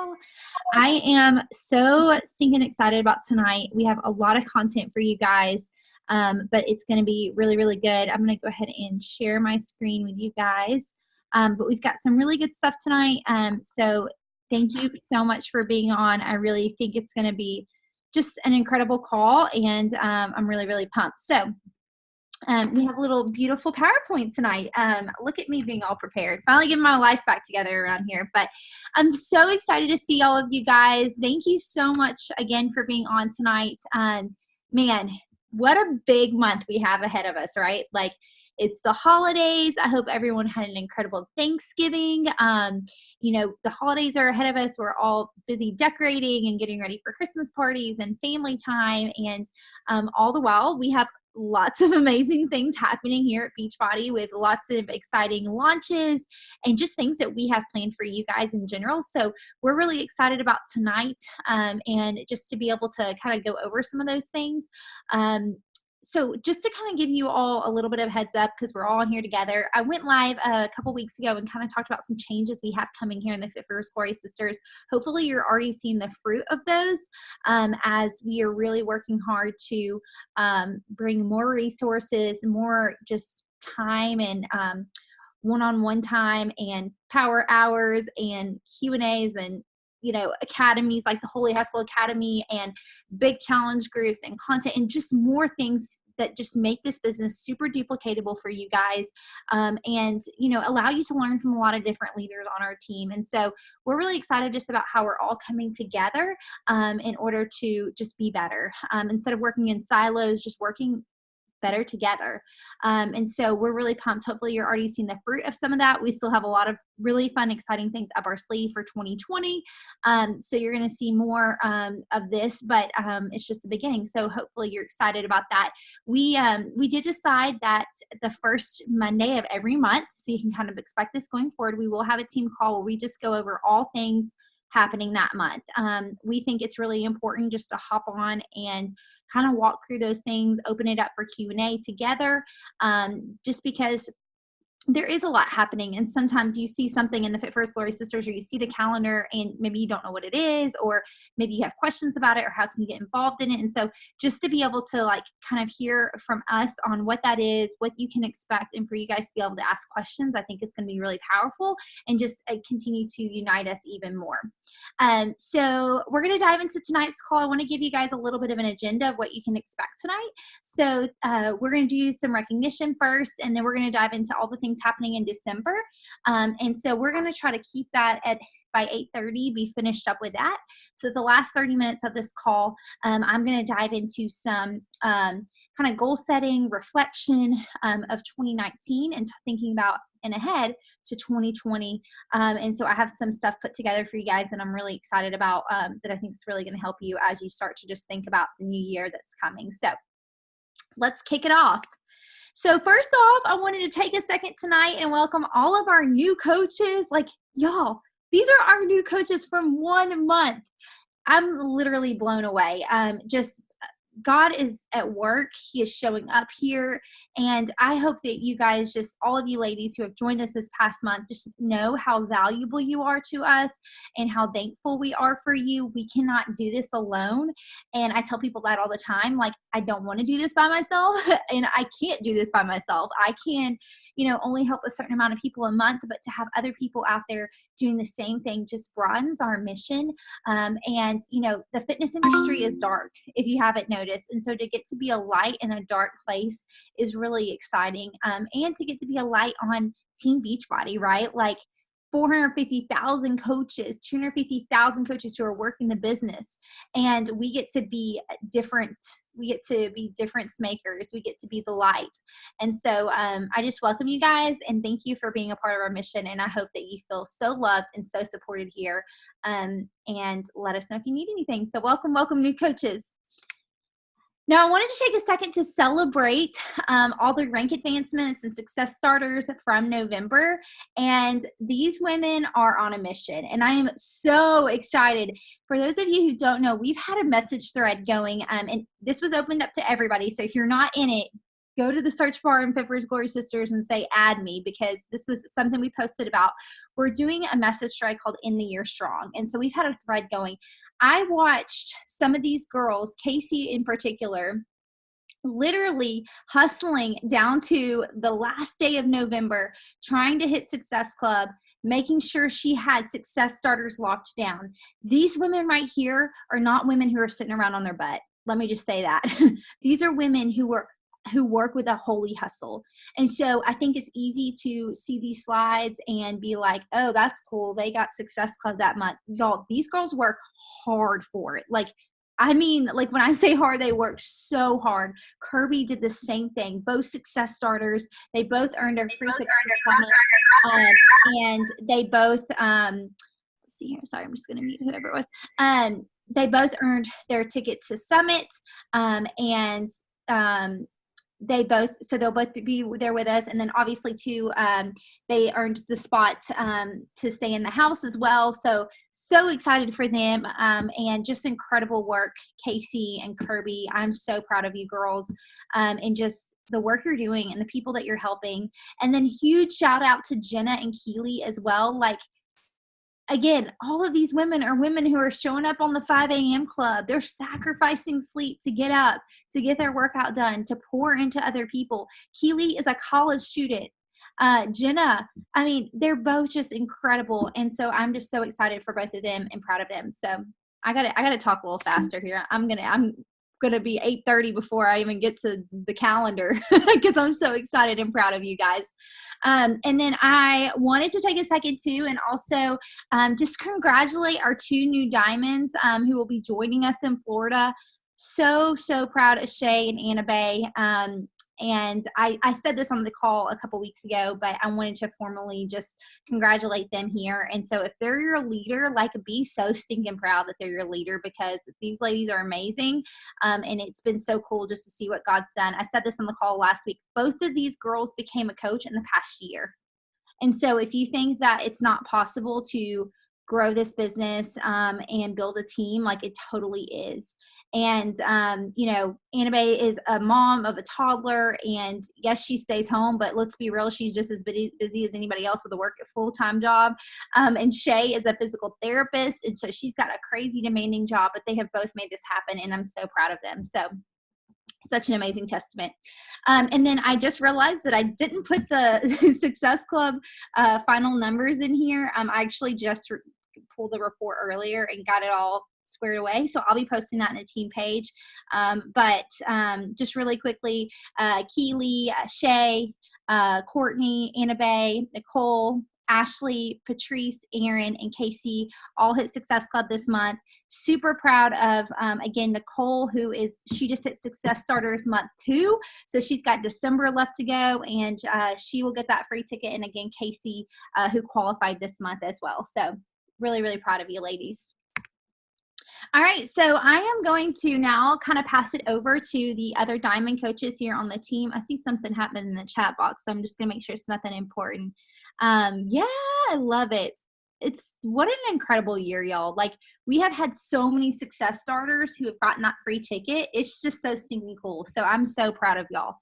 Hello. I am so stinking excited about tonight. We have a lot of content for you guys, but it's going to be really, really good. I'm going to go ahead and share my screen with you guys. But we've got some really good stuff tonight. So thank you so much for being on. I really think it's going to be just an incredible call, and I'm really, really pumped. So we have a little beautiful PowerPoint tonight. Look at me being all prepared. Finally getting my life back together around here. But I'm so excited to see all of you guys. Thank you so much again for being on tonight. Man, what a big month we have ahead of us, right? Like, it's the holidays. I hope everyone had an incredible Thanksgiving. You know, the holidays are ahead of us. We're all busy decorating and getting ready for Christmas parties and family time. And all the while, we have lots of amazing things happening here at Beachbody with lots of exciting launches and just things that we have planned for you guys in general. So we're really excited about tonight and just to be able to kind of go over some of those things. So just to kind of give you all a little bit of heads up, because we're all in here together, I went live a couple weeks ago and kind of talked about some changes we have coming here in the Fit for Glory Sisters. Hopefully you're already seeing the fruit of those as we are really working hard to bring more resources, more just time and one-on-one time and power hours and Q&As and academies like the Holy Hustle Academy and big challenge groups and content and just more things that just make this business super duplicatable for you guys and, allow you to learn from a lot of different leaders on our team. And so we're really excited just about how we're all coming together in order to just be better. Instead of working in silos, just working better together. And so we're really pumped. Hopefully you're already seeing the fruit of some of that. We still have a lot of really fun, exciting things up our sleeve for 2020. So you're going to see more of this, but it's just the beginning. So hopefully you're excited about that. We did decide that the first Monday of every month, so you can kind of expect this going forward, we will have a team call where we just go over all things happening that month. We think it's really important just to hop on and kind of walk through those things, open it up for Q&A together, just because there is a lot happening. And sometimes you see something in the Fit for Glory Sisters, or you see the calendar and maybe you don't know what it is, or maybe you have questions about it, or how can you get involved in it. And so just to be able to kind of hear from us on what that is, what you can expect, and for you guys to be able to ask questions, I think is going to be really powerful and just continue to unite us even more. So we're going to dive into tonight's call. I want to give you guys a little bit of an agenda of what you can expect tonight. So we're going to do some recognition first, and then we're going to dive into all the things happening in December. And so we're going to try to keep that by 8:30, be finished up with that. So the last 30 minutes of this call, I'm going to dive into some kind of goal setting, reflection of 2019 and thinking about and ahead to 2020. And so I have some stuff put together for you guys that I'm really excited about that I think is really going to help you as you start to just think about the new year that's coming. So let's kick it off. So first off, I wanted to take a second tonight and welcome all of our new coaches. Like, y'all, these are our new coaches from 1 month. I'm literally blown away. Just God is at work. He is showing up here. And I hope that you guys, just all of you ladies who have joined us this past month, just know how valuable you are to us and how thankful we are for you. We cannot do this alone. And I tell people that all the time. Like, I don't want to do this by myself and I can't do this by myself. I can, only help a certain amount of people a month, but to have other people out there doing the same thing just broadens our mission. And, the fitness industry is dark, if you haven't noticed. And so to get to be a light in a dark place is really exciting. And to get to be a light on Team Beachbody, right? Like 450,000 coaches, 250,000 coaches who are working the business. And we get to be different. We get to be difference makers. We get to be the light. And so I just welcome you guys and thank you for being a part of our mission. And I hope that you feel so loved and so supported here. And let us know if you need anything. So welcome, new coaches. Now, I wanted to take a second to celebrate all the rank advancements and success starters from November. And these women are on a mission. And I am so excited. For those of you who don't know, we've had a message thread going. And this was opened up to everybody. So if you're not in it, go to the search bar in Fit for His Glory Sisters and say, add me, because this was something we posted about. We're doing a message strike called In the Year Strong. And so we've had a thread going. I watched some of these girls, Casey in particular, literally hustling down to the last day of November, trying to hit Success Club, making sure she had Success Starters locked down. These women right here are not women who are sitting around on their butt. Let me just say that. These are women who work with a holy hustle. And so I think it's easy to see these slides and be like, oh, that's cool, they got Success Club that month. Y'all, these girls work hard for it. Like when I say hard, they worked so hard. Kirby did the same thing. Both Success Starters. They both earned a free ticket. And they both, let's see here. Sorry, I'm just going to mute whoever it was. They both earned their ticket to Summit. They'll both be there with us. And then obviously too, they earned the spot to stay in the house as well. So excited for them, and just incredible work, Casey and Kirby. I'm so proud of you girls, and just the work you're doing and the people that you're helping. And then huge shout out to Jenna and Keely as well. Like, again, all of these women are women who are showing up on the 5 a.m. club. They're sacrificing sleep to get up, to get their workout done, to pour into other people. Keely is a college student. Jenna, I mean, they're both just incredible. And so I'm just so excited for both of them and proud of them. So I gotta talk a little faster here. I'm gonna be 8:30 before I even get to the calendar, because I'm so excited and proud of you guys. And then I wanted to take a second too, and also just congratulate our 2 new diamonds who will be joining us in Florida. So proud of Shay and Anna Bay. And I said this on the call a couple weeks ago, but I wanted to formally just congratulate them here. And so if they're your leader, like, be so stinking proud that they're your leader, because these ladies are amazing. And it's been so cool just to see what God's done. I said this on the call last week. Both of these girls became a coach in the past year. And so if you think that it's not possible to grow this business and build a team, like, it totally is. And, Anna Bay is a mom of a toddler, and yes, she stays home, but let's be real, she's just as busy as anybody else with a full-time job. And Shay is a physical therapist, and so she's got a crazy demanding job, but they have both made this happen, and I'm so proud of them. So such an amazing testament. And then I just realized that I didn't put the Success Club final numbers in here. I actually just pulled the report earlier and got it all squared away. So I'll be posting that in the team page. But just really quickly, Keely, Shay, Courtney, Anna Bay, Nicole, Ashley, Patrice, Aaron, and Casey all hit Success Club this month. Super proud of, again, Nicole, she just hit Success Starters month 2. So she's got December left to go, and she will get that free ticket. And again, Casey, who qualified this month as well. So really, really proud of you ladies. All right, so I am going to now kind of pass it over to the other diamond coaches here on the team. I see something happening in the chat box, so I'm just going to make sure it's nothing important. Yeah, I love it. What an incredible year, y'all. Like, we have had so many Success Starters who have gotten that free ticket. It's just so stinking cool. So I'm so proud of y'all.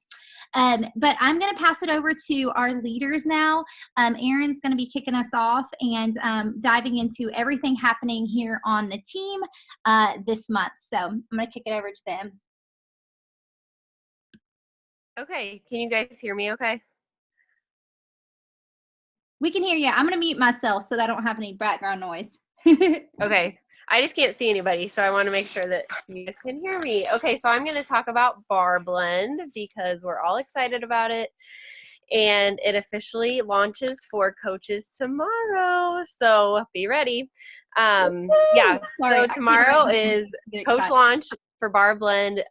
But I'm going to pass it over to our leaders now. Aaron's going to be kicking us off and diving into everything happening here on the team this month. So I'm going to kick it over to them. Okay. Can you guys hear me okay? We can hear you. I'm going to mute myself so that I don't have any background noise. Okay. I just can't see anybody, so I want to make sure that you guys can hear me. Okay, so I'm going to talk about Bar Blend because we're all excited about it. And it officially launches for coaches tomorrow, so be ready. Yeah, so tomorrow is coach launch for Bar Blend.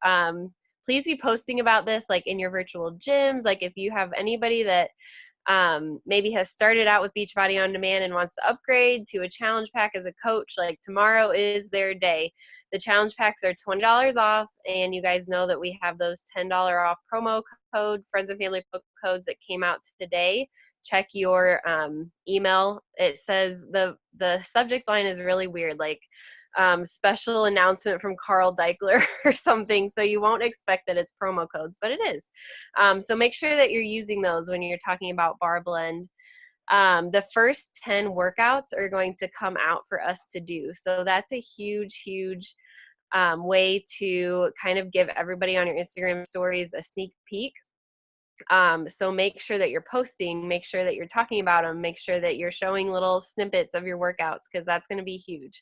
Please be posting about this, like, in your virtual gyms. Like, if you have anybody that maybe has started out with Beachbody On Demand and wants to upgrade to a challenge pack as a coach, like, tomorrow is their day. The challenge packs are $20 off, and you guys know that we have those $10 off promo code, friends and family codes that came out today. Check your email. It says the subject line is really weird, like special announcement from Carl Deichler or something. So you won't expect that it's promo codes, but it is. So make sure that you're using those when you're talking about Bar Blend. The first 10 workouts are going to come out for us to do. So that's a huge, huge way to kind of give everybody on your Instagram stories a sneak peek. So make sure that you're posting, make sure that you're talking about them, make sure that you're showing little snippets of your workouts, because that's going to be huge.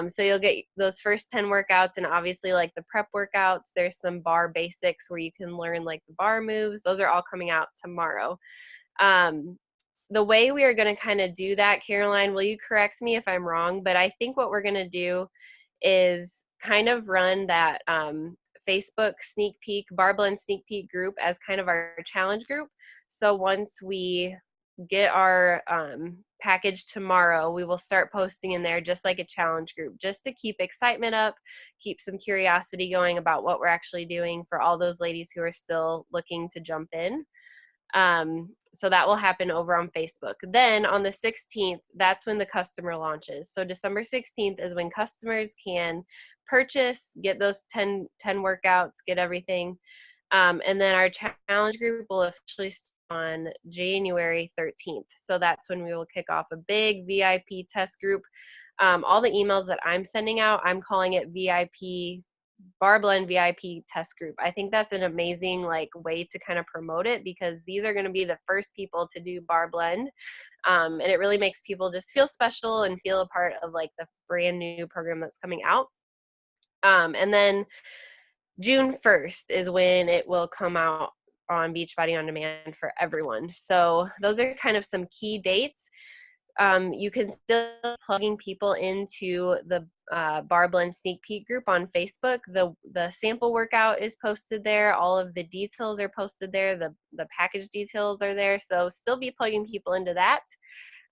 So you'll get those first 10 workouts, and obviously like the prep workouts, there's some bar basics where you can learn like the bar moves. Those are all coming out tomorrow. The way we are going to kind of do that, Caroline, will you correct me if I'm wrong, but I think what we're going to do is kind of run that Facebook sneak peek, Bar Blend sneak peek group as kind of our challenge group. So once we get our package tomorrow, we will start posting in there just like a challenge group, just to keep excitement up, keep some curiosity going about what we're actually doing for all those ladies who are still looking to jump in. So that will happen over on Facebook. Then on the 16th, that's when the customer launches. So December 16th is when customers can purchase, get those 10 workouts, get everything. And then our challenge group will officially start on January 13th. So that's when we will kick off a big VIP test group. All the emails that I'm sending out, I'm calling it VIP Bar Blend VIP test group. I think that's an amazing like way to kind of promote it, because these are going to be the first people to do Bar Blend. And it really makes people just feel special and feel a part of like the brand new program that's coming out. And then June 1st is when it will come out on Beachbody On Demand for everyone. So those are kind of some key dates. You can still plugging people into the Bar Blend sneak peek group on Facebook. The sample workout is posted there. All of the details are posted there. The package details are there. So still be plugging people into that.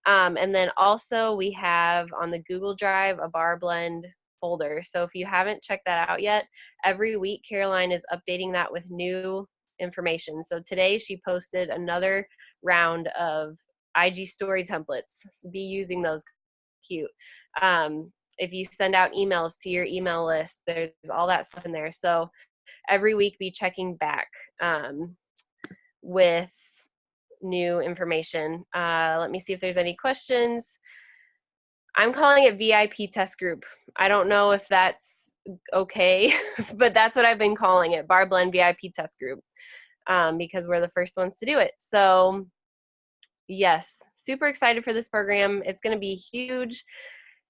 And then also we have on the Google Drive a Bar Blend folder. So if you haven't checked that out yet, every week Caroline is updating that with new information. So today she posted another round of IG story templates. Be using those. Cute. If you send out emails to your email list, there's all that stuff in there. So every week be checking back with new information. Let me see if there's any questions. I'm calling it VIP test group. I don't know if that's okay, but that's what I've been calling it, Bar Blend VIP test group, because we're the first ones to do it. So yes, super excited for this program. It's going to be huge.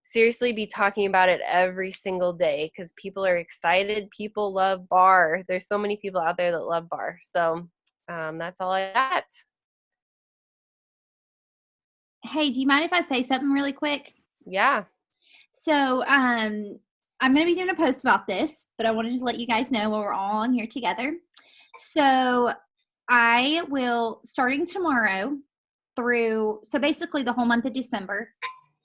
Seriously, be talking about it every single day, because people are excited. People love bar. There's so many people out there that love bar. So that's all I got. Hey, do you mind if I say something really quick? Yeah. So I'm going to be doing a post about this, but I wanted to let you guys know while we're all on here together. So I will, starting tomorrow so basically the whole month of December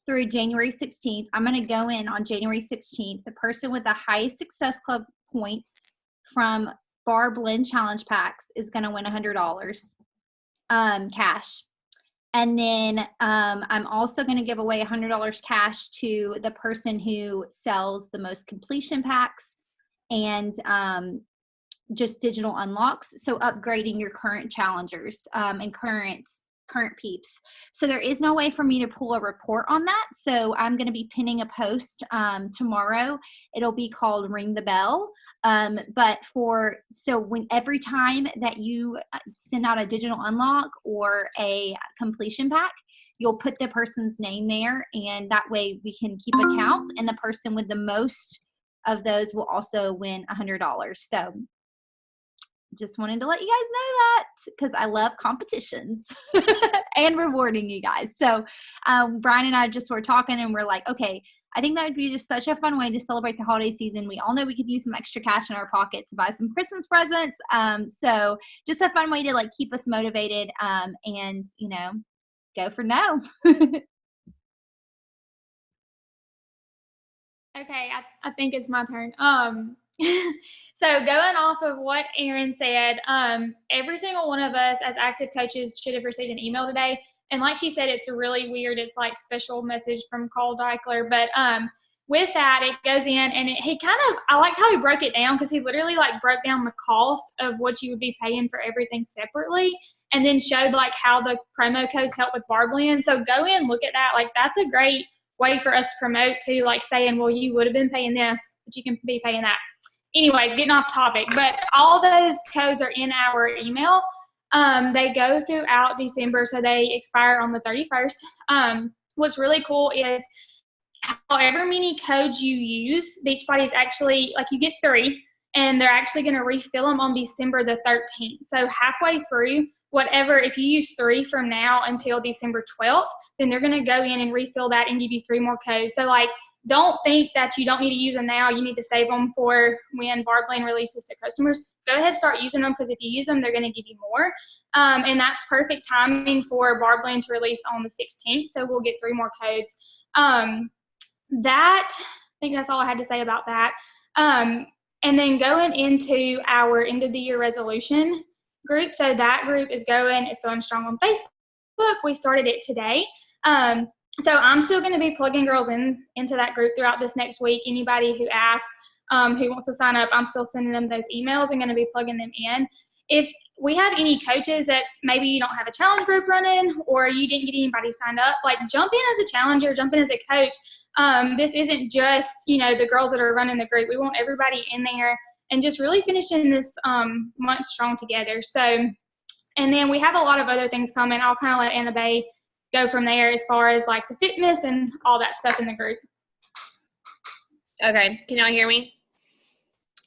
through January 16th, I'm going to go in on January 16th. The person with the highest Success Club points from Bar Blend Challenge Packs is going to win $100 cash. And then I'm also going to give away $100 cash to the person who sells the most completion packs and just digital unlocks. So upgrading your current challengers and current peeps. So there is no way for me to pull a report on that. So I'm going to be pinning a post tomorrow. It'll be called Ring the Bell. So when every time that you send out a digital unlock or a completion pack, you'll put the person's name there, and that way we can keep a count, and the person with the most of those will also win $100. So just wanted to let you guys know that, because I love competitions and rewarding you guys. So Brian and I just were talking, and we're like, okay, I think that would be just such a fun way to celebrate the holiday season. We all know we could use some extra cash in our pocket to buy some Christmas presents. So just a fun way to like keep us motivated and, go for no. Okay, I think it's my turn. So going off of what Erin said, every single one of us as active coaches should have received an email today. And like she said, it's really weird. It's like special message from Carl Deichler. But with that, it goes in and I liked how he broke it down, because he literally like broke down the cost of what you would be paying for everything separately, and then showed like how the promo codes help with Bar Blend. So go in, look at that. Like that's a great way for us to promote too, like saying, well, you would have been paying this, but you can be paying that. Anyways, getting off topic, but all those codes are in our email. They go throughout December, so they expire on the 31st. What's really cool is however many codes you use, Beachbody's actually, like, you get 3, and they're actually going to refill them on December the 13th. So halfway through, whatever, if you use 3 from now until December 12th, then they're going to go in and refill that and give you 3 more codes. So, like, don't think that you don't need to use them now. You need to save them for when Bar Blend releases to customers. Go ahead, start using them, because if you use them, they're going to give you more. And that's perfect timing for Bar Blend to release on the 16th. So we'll get 3 more codes. I think that's all I had to say about that. And then going into our end of the year resolution group. So that group is going strong on Facebook. We started it today. So I'm still going to be plugging girls into that group throughout this next week. Anybody who asks, who wants to sign up, I'm still sending them those emails and going to be plugging them in. If we have any coaches that maybe you don't have a challenge group running, or you didn't get anybody signed up, like, jump in as a challenger, jump in as a coach. This isn't just, the girls that are running the group. We want everybody in there and just really finishing this month strong together. So, and then we have a lot of other things coming. I'll kind of let Anna Bay go from there as far as like the fitness and all that stuff in the group. Okay, can y'all hear me?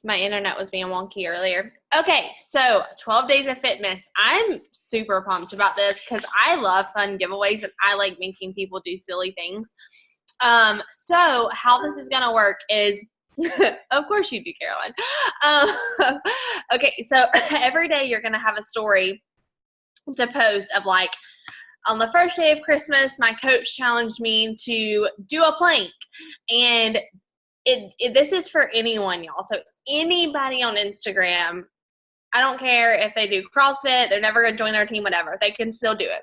My internet was being wonky earlier. Okay, so 12 days of fitness. I'm super pumped about this because I love fun giveaways and I like making people do silly things. So how this is going to work is, of course you do, Caroline. Okay, so every day you're going to have a story to post of, like, on the first day of Christmas, my coach challenged me to do a plank. And this is for anyone, y'all. So anybody on Instagram, I don't care if they do CrossFit, they're never going to join our team, whatever. They can still do it.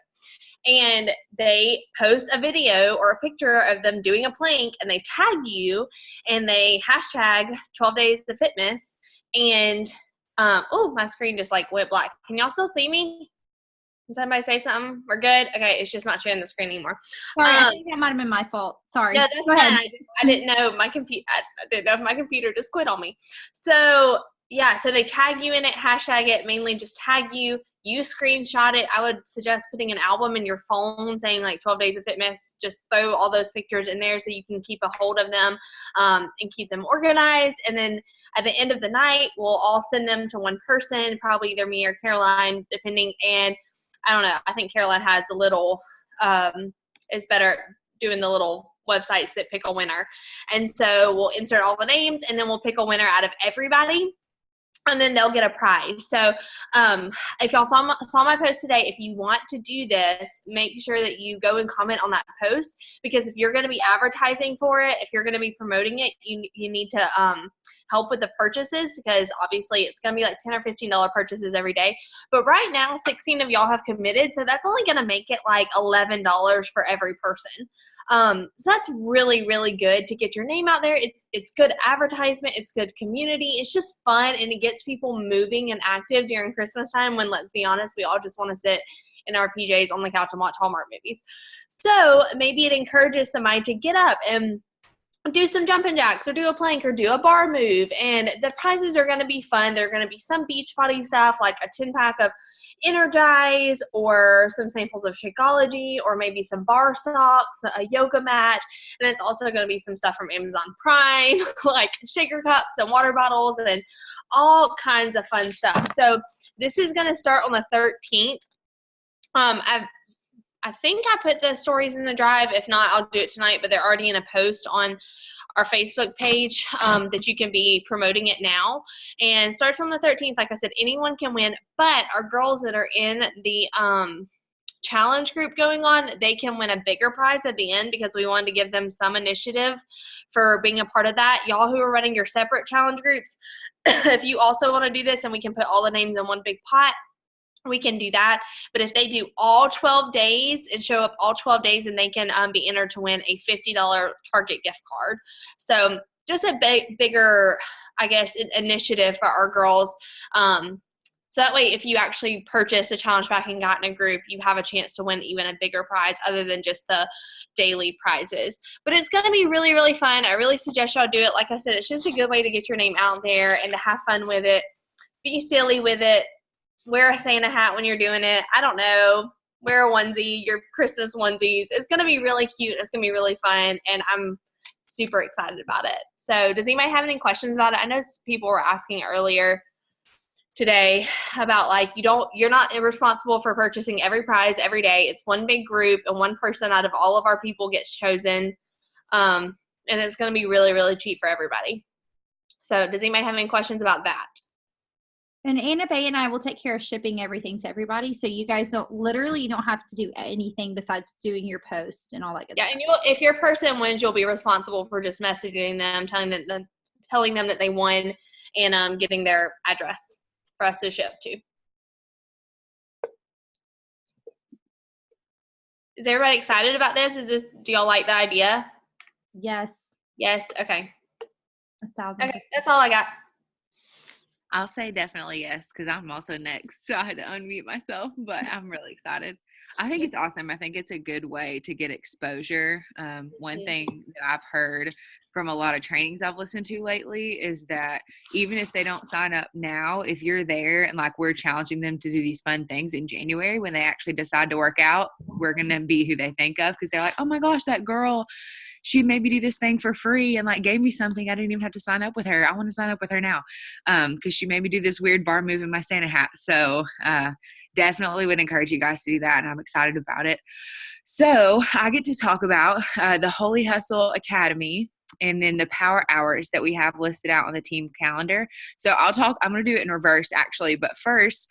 And they post a video or a picture of them doing a plank, and they tag you, and they hashtag 12 days of fitness. And, oh, my screen just, like, went black. Can y'all still see me? Can somebody say something? We're good? Okay, it's just not showing the screen anymore. Sorry, I think that might have been my fault. Sorry. No, that's fine. I didn't know my computer. I didn't know if my computer just quit on me. So yeah, so they tag you in it, hashtag it, mainly just tag you. You screenshot it. I would suggest putting an album in your phone saying like 12 days of fitness. Just throw all those pictures in there so you can keep a hold of them and keep them organized. And then at the end of the night, we'll all send them to one person, probably either me or Caroline, depending. And I don't know. I think Caroline has the little, is better doing the little websites that pick a winner. And so we'll insert all the names, and then we'll pick a winner out of everybody, and then they'll get a prize. So if y'all saw my post today, if you want to do this, make sure that you go and comment on that post, because if you're going to be advertising for it, if you're going to be promoting it, you need to help with the purchases, because obviously it's going to be like $10 or $15 purchases every day. But right now, 16 of y'all have committed, so that's only going to make it like $11 for every person. So that's really, really good to get your name out there. It's good advertisement. It's good community. It's just fun, and it gets people moving and active during Christmas time when, let's be honest, we all just want to sit in our PJs on the couch and watch Hallmark movies. So maybe it encourages somebody to get up and do some jumping jacks or do a plank or do a bar move. And the prizes are going to be fun. They're going to be some Beachbody stuff, like a 10-pack of Energize, or some samples of Shakeology, or maybe some bar socks, a yoga mat. And it's also going to be some stuff from Amazon Prime, like shaker cups and water bottles and all kinds of fun stuff. So this is going to start on the 13th. I think I put the stories in the drive. If not, I'll do it tonight, but they're already in a post on our Facebook page that you can be promoting it now. And starts on the 13th. Like I said, anyone can win, but our girls that are in the challenge group going on, they can win a bigger prize at the end, because we wanted to give them some initiative for being a part of that. Y'all who are running your separate challenge groups, if you also want to do this, and we can put all the names in one big pot, we can do that. But if they do all 12 days and show up all 12 days, then they can be entered to win a $50 Target gift card. So just a bigger, I guess, initiative for our girls. So that way, if you actually purchase a challenge pack and got in a group, you have a chance to win even a bigger prize other than just the daily prizes. But it's going to be really, really fun. I really suggest y'all do it. Like I said, it's just a good way to get your name out there and to have fun with it. Be silly with it. Wear a Santa hat when you're doing it. I don't know. Wear a onesie, your Christmas onesies. It's going to be really cute. It's going to be really fun. And I'm super excited about it. So does anybody have any questions about it? I know people were asking earlier today about like you're not responsible for purchasing every prize every day. It's one big group and one person out of all of our people gets chosen. And it's going to be really, really cheap for everybody. So does anybody have any questions about that? And Anna Bay and I will take care of shipping everything to everybody. So you guys don't have to do anything besides doing your post and all that good stuff. And if your person wins, you'll be responsible for just messaging them, telling them that they won and getting their address for us to ship to. Is everybody excited about this? Do y'all like the idea? Yes. Yes. Okay. 1,000. Okay. That's all I got. I'll say definitely yes, because I'm also next, so I had to unmute myself, but I'm really excited. I think it's awesome. I think it's a good way to get exposure. One thing that I've heard from a lot of trainings I've listened to lately is that even if they don't sign up now, if you're there and like we're challenging them to do these fun things in January, when they actually decide to work out, we're going to be who they think of, because they're like, oh my gosh, that girl, she made me do this thing for free and like gave me something. I didn't even have to sign up with her. I want to sign up with her now because she made me do this weird bar move in my Santa hat. So definitely would encourage you guys to do that, and I'm excited about it. So I get to talk about the Holy Hustle Academy and then the power hours that we have listed out on the team calendar. So I'm going to do it in reverse actually, but first,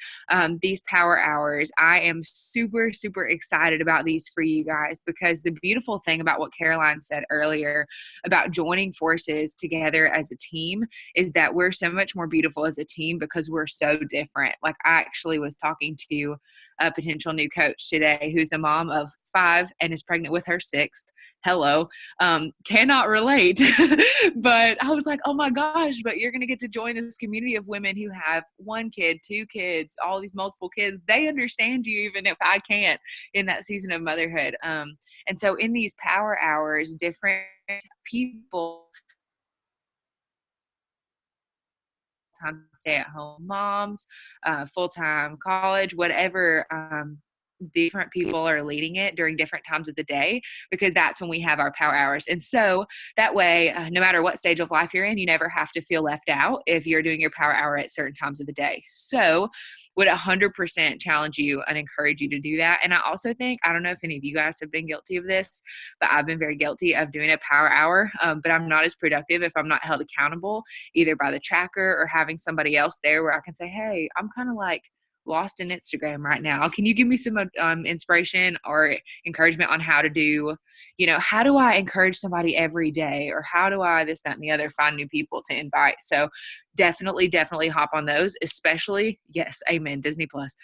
these power hours, I am super, super excited about these for you guys, because the beautiful thing about what Caroline said earlier about joining forces together as a team is that we're so much more beautiful as a team because we're so different. Like I actually was talking to a potential new coach today who's a mom of 5 and is pregnant with her 6th. Hello. Cannot relate. But I was like, oh my gosh, but you're going to get to join this community of women who have 1 kid, 2 kids, all these multiple kids. They understand you even if I can't in that season of motherhood. And so in these power hours, different people, time stay-at-home moms, full-time college, whatever, different people are leading it during different times of the day, because that's when we have our power hours. And so that way, no matter what stage of life you're in, you never have to feel left out if you're doing your power hour at certain times of the day. So would 100% challenge you and encourage you to do that. And I also think, I don't know if any of you guys have been guilty of this, but I've been very guilty of doing a power hour, but I'm not as productive if I'm not held accountable either by the tracker or having somebody else there where I can say, hey, I'm kind of like lost in Instagram right now. Can you give me some inspiration or encouragement on how to do, how do I encourage somebody every day, or how do I this, that, and the other, find new people to invite? So definitely hop on those, especially, yes, amen, Disney Plus.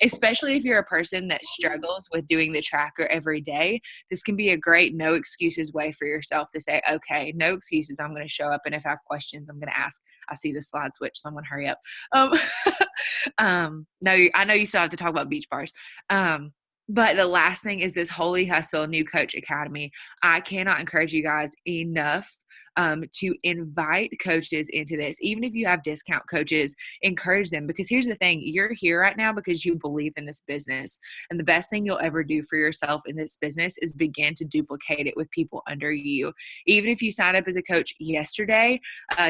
Especially if you're a person that struggles with doing the tracker every day, this can be a great no excuses way for yourself to say, okay, no excuses. I'm going to show up. And if I have questions, I'm going to ask. I see the slide switch. Someone hurry up. No, I know you still have to talk about beach bars. But the last thing is this Holy Hustle New Coach Academy. I cannot encourage you guys enough to invite coaches into this. Even if you have discount coaches, encourage them, because here's the thing, you're here right now because you believe in this business. And the best thing you'll ever do for yourself in this business is begin to duplicate it with people under you. Even if you sign up as a coach yesterday,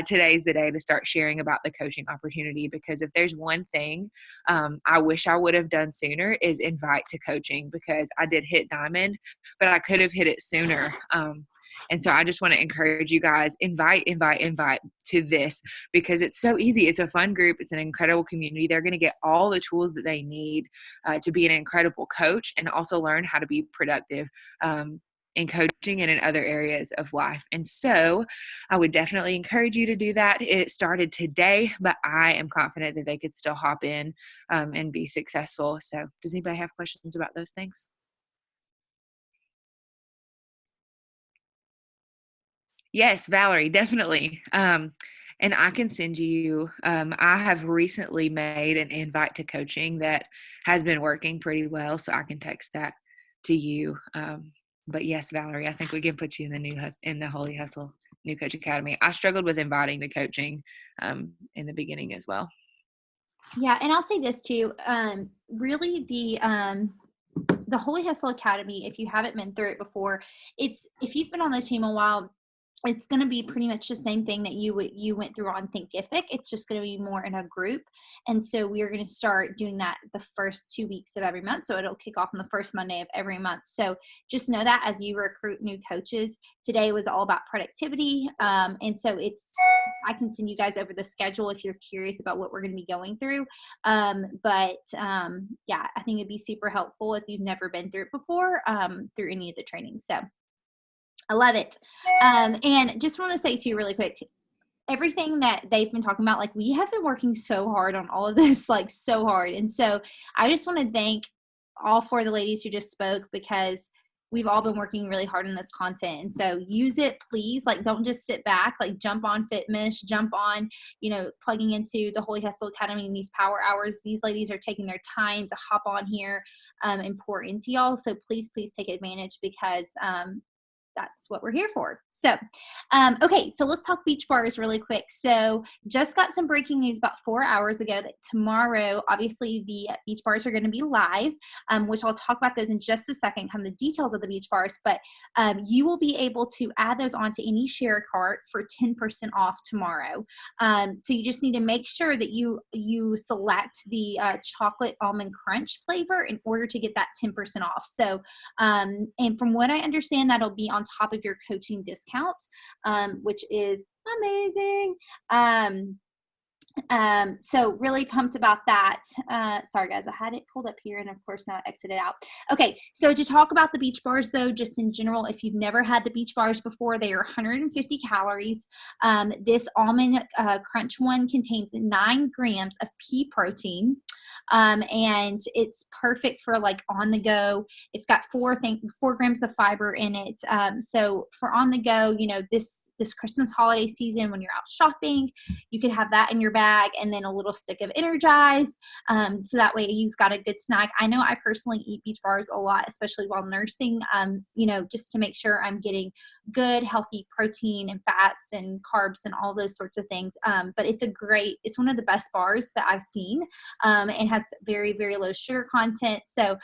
today's the day to start sharing about the coaching opportunity, because if there's one thing I wish I would have done sooner is invite to coaching, because I did hit diamond, but I could have hit it sooner. And so I just want to encourage you guys, invite to this, because it's so easy. It's a fun group. It's an incredible community. They're going to get all the tools that they need to be an incredible coach and also learn how to be productive in coaching and in other areas of life. And so I would definitely encourage you to do that. It started today, but I am confident that they could still hop in and be successful. So does anybody have questions about those things? Yes, Valerie, definitely. And I can send you, I have recently made an invite to coaching that has been working pretty well. So I can text that to you. But yes, Valerie, I think we can put you in the Holy Hustle New Coach Academy. I struggled with inviting to coaching in the beginning as well. Yeah, and I'll say this too. Really, the Holy Hustle Academy, if you haven't been through it before, if you've been on the team a while, it's going to be pretty much the same thing that you went through on Thinkific. It's just going to be more in a group. And so we are going to start doing that the first 2 weeks of every month. So it'll kick off on the first Monday of every month. So just know that as you recruit new coaches, today was all about productivity. And so I can send you guys over the schedule if you're curious about what we're going to be going through. Yeah, I think it'd be super helpful if you've never been through it before, through any of the trainings. So I love it. And just want to say to you really quick, everything that they've been talking about, like we have been working so hard on all of this, like so hard. And so I just want to thank all four of the ladies who just spoke, because we've all been working really hard on this content. And so use it, please. Like, don't just sit back, like jump on Fitmish, jump on, plugging into the Holy Hustle Academy and these power hours. These ladies are taking their time to hop on here and pour into y'all. So please take advantage, because that's what we're here for. So, okay, so let's talk beach bars really quick. So just got some breaking news about 4 hours ago that tomorrow, obviously the beach bars are going to be live, which I'll talk about those in just a second, kind of the details of the beach bars, but you will be able to add those onto any share cart for 10% off tomorrow. So you just need to make sure that you select the chocolate almond crunch flavor in order to get that 10% off. So, and from what I understand, that'll be on top of your coaching discount, which is amazing. So really pumped about that. Sorry guys, I had it pulled up here and of course now I exited out. Okay, so to talk about the beach bars though, just in general, if you've never had the beach bars before, they are 150 calories. This almond crunch one contains 9 grams of pea protein. And it's perfect for like on the go. It's got 4 grams of fiber in it. So for on the go, this Christmas holiday season, when you're out shopping, you could have that in your bag and then a little stick of Energize. So that way you've got a good snack. I know I personally eat beach bars a lot, especially while nursing, just to make sure I'm getting good, healthy protein and fats and carbs and all those sorts of things. But it's one of the best bars that I've seen, and has very, very low sugar content. So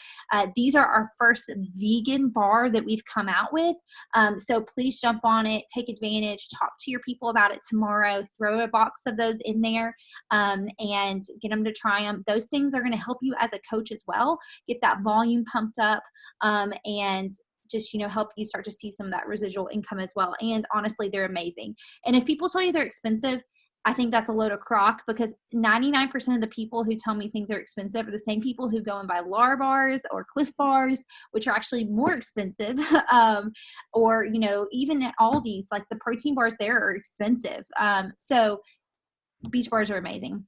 these are our first vegan bar that we've come out with. So please jump on it, take advantage, talk to your people about it tomorrow, throw a box of those in there, and get them to try them. Those things are going to help you as a coach as well, get that volume pumped up, and just, help you start to see some of that residual income as well. And honestly, they're amazing. And if people tell you they're expensive, I think that's a load of crock, because 99% of the people who tell me things are expensive are the same people who go and buy Lar bars or Cliff bars, which are actually more expensive. Or, even at Aldi's, like the protein bars there are expensive. So beach bars are amazing.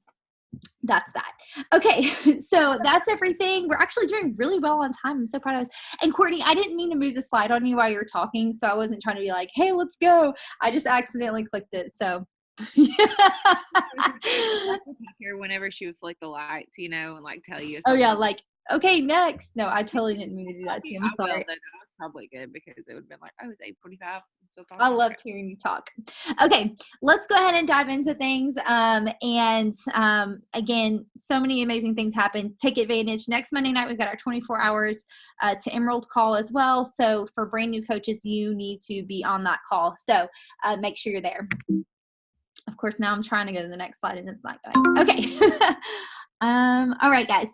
That's that. Okay, so that's everything. We're actually doing really well on time. I'm so proud of us. And Courtney, I didn't mean to move the slide on you while you were talking, so I wasn't trying to be like, hey, let's go. I just accidentally clicked it, so. Here whenever she would flick the lights, and like tell you. Oh yeah, like, okay, next. No, I totally didn't mean to do that to you. I'm sorry. That was probably good, because it would have been like, oh, it's 8:45. I loved hearing you talk. Okay, let's go ahead and dive into things. Again, so many amazing things happen. Take advantage. Next Monday night, we've got our 24 hours to Emerald call as well. So for brand new coaches, you need to be on that call. So make sure you're there. Of course, now I'm trying to go to the next slide and it's not going. Okay. All right, guys.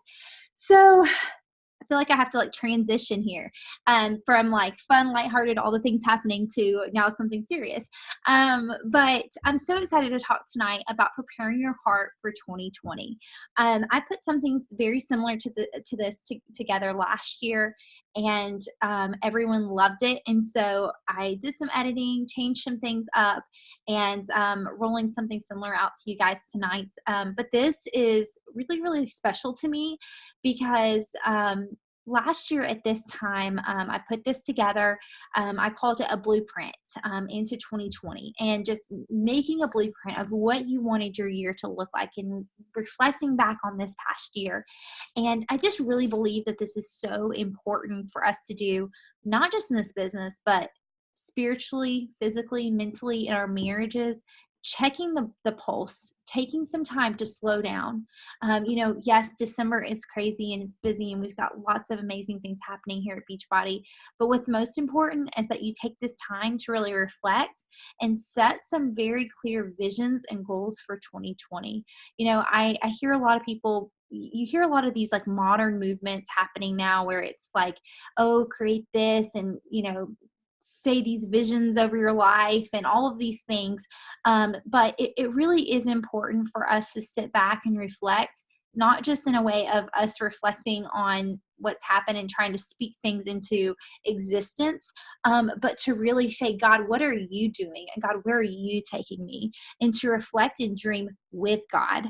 So I feel like I have to like transition here from like fun, lighthearted, all the things happening to now something serious. But I'm so excited to talk tonight about preparing your heart for 2020. I put some things very similar to this together last year. and everyone loved it. And so I did some editing, changed some things up, and rolling something similar out to you guys tonight. But this is really, really special to me because last year at this time, I put this together. I called it a blueprint into 2020, and just making a blueprint of what you wanted your year to look like and reflecting back on this past year. And I just really believe that this is so important for us to do, not just in this business, but spiritually, physically, mentally, in our marriages, checking the pulse, taking some time to slow down. Yes, December is crazy and it's busy and we've got lots of amazing things happening here at Beachbody. But what's most important is that you take this time to really reflect and set some very clear visions and goals for 2020. I hear a lot of people, you hear a lot of these like modern movements happening now where it's like, oh, create this and, say these visions over your life and all of these things. But it really is important for us to sit back and reflect, not just in a way of us reflecting on what's happened and trying to speak things into existence, but to really say, God, what are you doing? And God, where are you taking me? And to reflect and dream with God.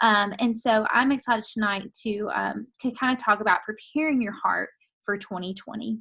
And so I'm excited tonight to kind of talk about preparing your heart for 2020.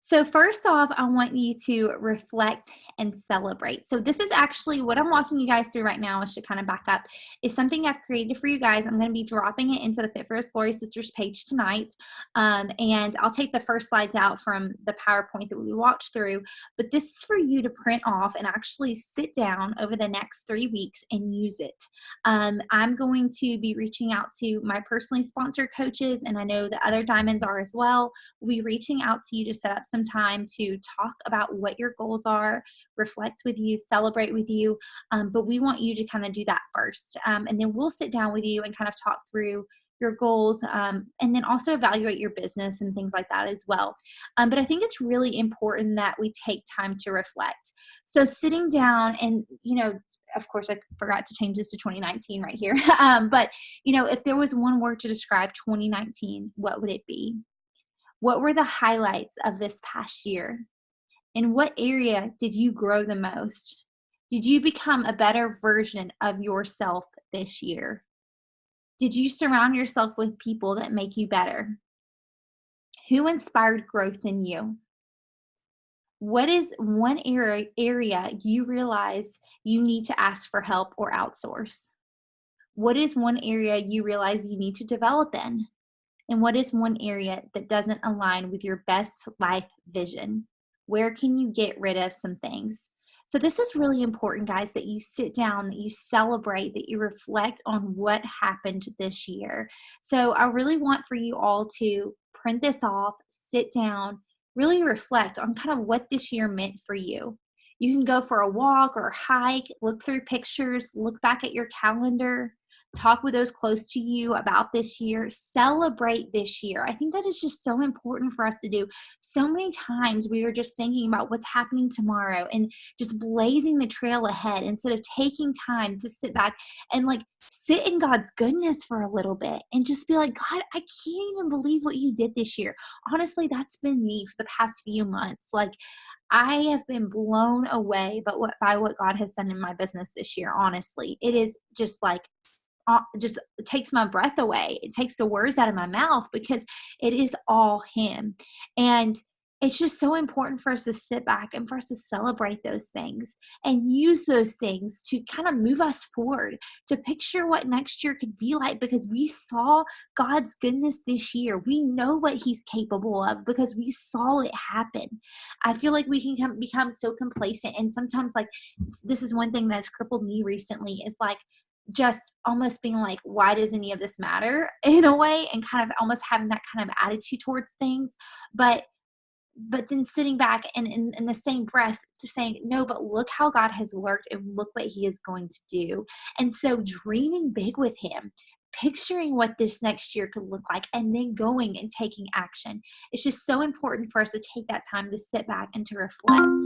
So first off, I want you to reflect and celebrate. So this is actually what I'm walking you guys through right now. I should kind of back up. Is something I've created for you guys. I'm going to be dropping it into the Fit for His Glory Sisters page tonight. And I'll take the first slides out from the PowerPoint that we walked through. But this is for you to print off and actually sit down over the next 3 weeks and use it. I'm going to be reaching out to my personally sponsored coaches, and I know the other diamonds are as well. We'll be reaching out to you to set up some time to talk about what your goals are, reflect with you, celebrate with you. But we want you to kind of do that first. And then we'll sit down with you and kind of talk through your goals, and then also evaluate your business and things like that as well. But I think it's really important that we take time to reflect. So sitting down and, of course, I forgot to change this to 2019 right here. But, if there was one word to describe 2019, what would it be? What were the highlights of this past year? In what area did you grow the most? Did you become a better version of yourself this year? Did you surround yourself with people that make you better? Who inspired growth in you? What is one area you realize you need to ask for help or outsource? What is one area you realize you need to develop in? And what is one area that doesn't align with your best life vision? Where can you get rid of some things? So this is really important, guys, that you sit down, that you celebrate, that you reflect on what happened this year. So I really want for you all to print this off, sit down, really reflect on kind of what this year meant for you. You can go for a walk or a hike, look through pictures, look back at your calendar, talk with those close to you about this year, celebrate this year. I think that is just so important for us to do. So many times we are just thinking about what's happening tomorrow and just blazing the trail ahead instead of taking time to sit back and sit in God's goodness for a little bit and just be like, God, I can't even believe what you did this year. Honestly, that's been me for the past few months. I have been blown away by what God has done in my business this year. Honestly, it is just takes my breath away. It takes the words out of my mouth because it is all Him. And it's just so important for us to sit back and for us to celebrate those things and use those things to kind of move us forward, to picture what next year could be like, because we saw God's goodness this year. We know what He's capable of because we saw it happen. I feel like we can become so complacent. And sometimes this is one thing that's crippled me recently is just almost being like, why does any of this matter in a way, and kind of almost having that kind of attitude towards things. But then sitting back and in the same breath to saying, no, but look how God has worked and look what He is going to do. And so dreaming big with Him, picturing what this next year could look like, and then going and taking action. It's just so important for us to take that time to sit back and to reflect.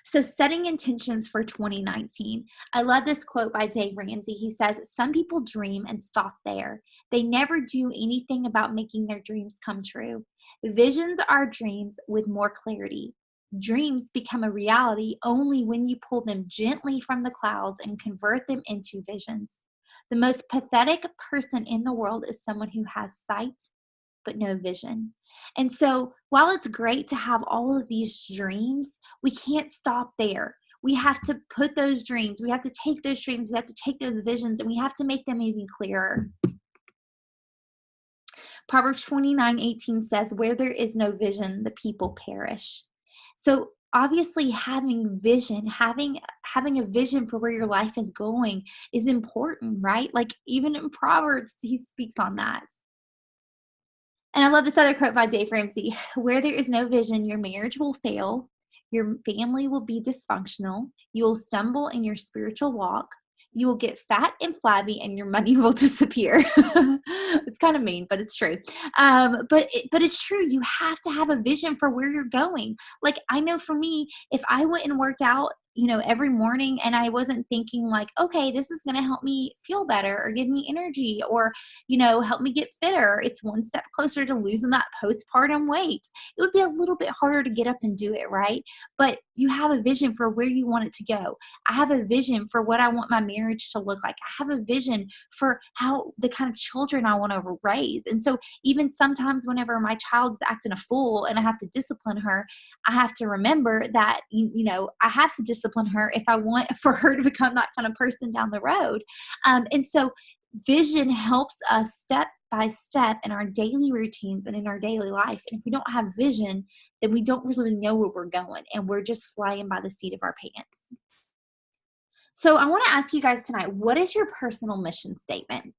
So setting intentions for 2019. I love this quote by Dave Ramsey. He says, some people dream and stop there. They never do anything about making their dreams come true. Visions are dreams with more clarity. Dreams become a reality only when you pull them gently from the clouds and convert them into visions. The most pathetic person in the world is someone who has sight but no vision. And so while it's great to have all of these dreams, we can't stop there. We have to put those dreams, we have to take those dreams, we have to take those visions, and we have to make them even clearer. Proverbs 29:18 says, where there is no vision, the people perish. So obviously having vision, having a vision for where your life is going is important, right? Like even in Proverbs, he speaks on that. And I love this other quote by Dave Ramsey. Where there is no vision, your marriage will fail, your family will be dysfunctional, you will stumble in your spiritual walk, you will get fat and flabby, and your money will disappear. It's kind of mean, but it's true. But it's true. You have to have a vision for where you're going. Like I know for me, if I went and worked out, every morning and I wasn't thinking like, okay, this is going to help me feel better or give me energy or, help me get fitter. It's one step closer to losing that postpartum weight. It would be a little bit harder to get up and do it, right? But you have a vision for where you want it to go. I have a vision for what I want my marriage to look like. I have a vision for how the kind of children I want to raise. And so even sometimes whenever my child's acting a fool and I have to discipline her, I have to remember that, I have to discipline her if I want for her to become that kind of person down the road. And so vision helps us step by step in our daily routines and in our daily life. And if we don't have vision, then we don't really know where we're going and we're just flying by the seat of our pants. So I want to ask you guys tonight, what is your personal mission statement?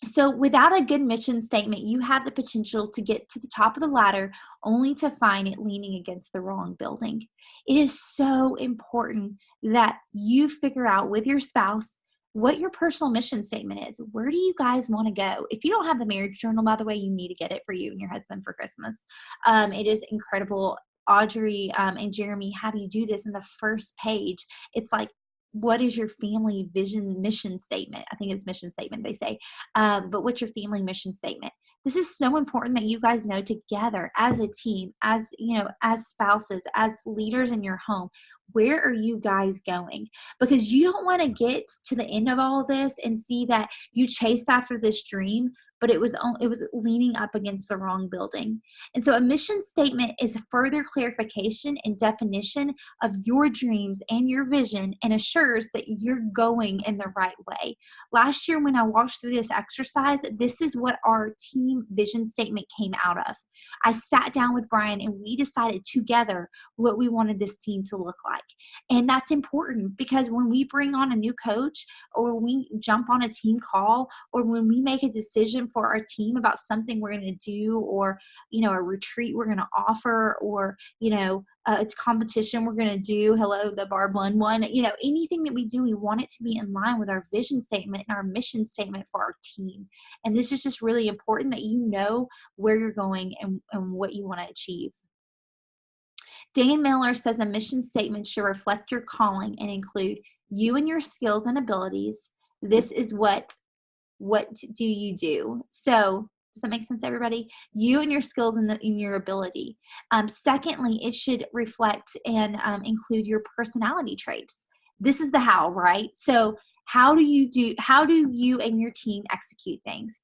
So without a good mission statement, you have the potential to get to the top of the ladder only to find it leaning against the wrong building. It is so important that you figure out with your spouse what your personal mission statement is. Where do you guys want to go? If you don't have the marriage journal, by the way, you need to get it for you and your husband for Christmas. It is incredible. Audrey and Jeremy have you do this in the first page. It's like, what is your family vision mission statement? I think it's mission statement, they say. But what's your family mission statement? This is so important that you guys know together as a team, as spouses, as leaders in your home, where are you guys going? Because you don't want to get to the end of all of this and see that you chased after this dream, but it was leaning up against the wrong building. And so a mission statement is further clarification and definition of your dreams and your vision and assures that you're going in the right way. Last year when I walked through this exercise, this is what our team vision statement came out of. I sat down with Brian and we decided together what we wanted this team to look like. And that's important because when we bring on a new coach or we jump on a team call or when we make a decision for our team about something we're going to do or, a retreat we're going to offer or, a competition we're going to do, hello, the Bar Blend one, anything that we do, we want it to be in line with our vision statement and our mission statement for our team. And this is just really important that you know where you're going and what you want to achieve. Dan Miller says a mission statement should reflect your calling and include you and your skills and abilities. This is what do you do? So does that make sense, everybody? You and your skills and your ability. Secondly, it should reflect and include your personality traits. This is the how, right? So how do you and your team execute things?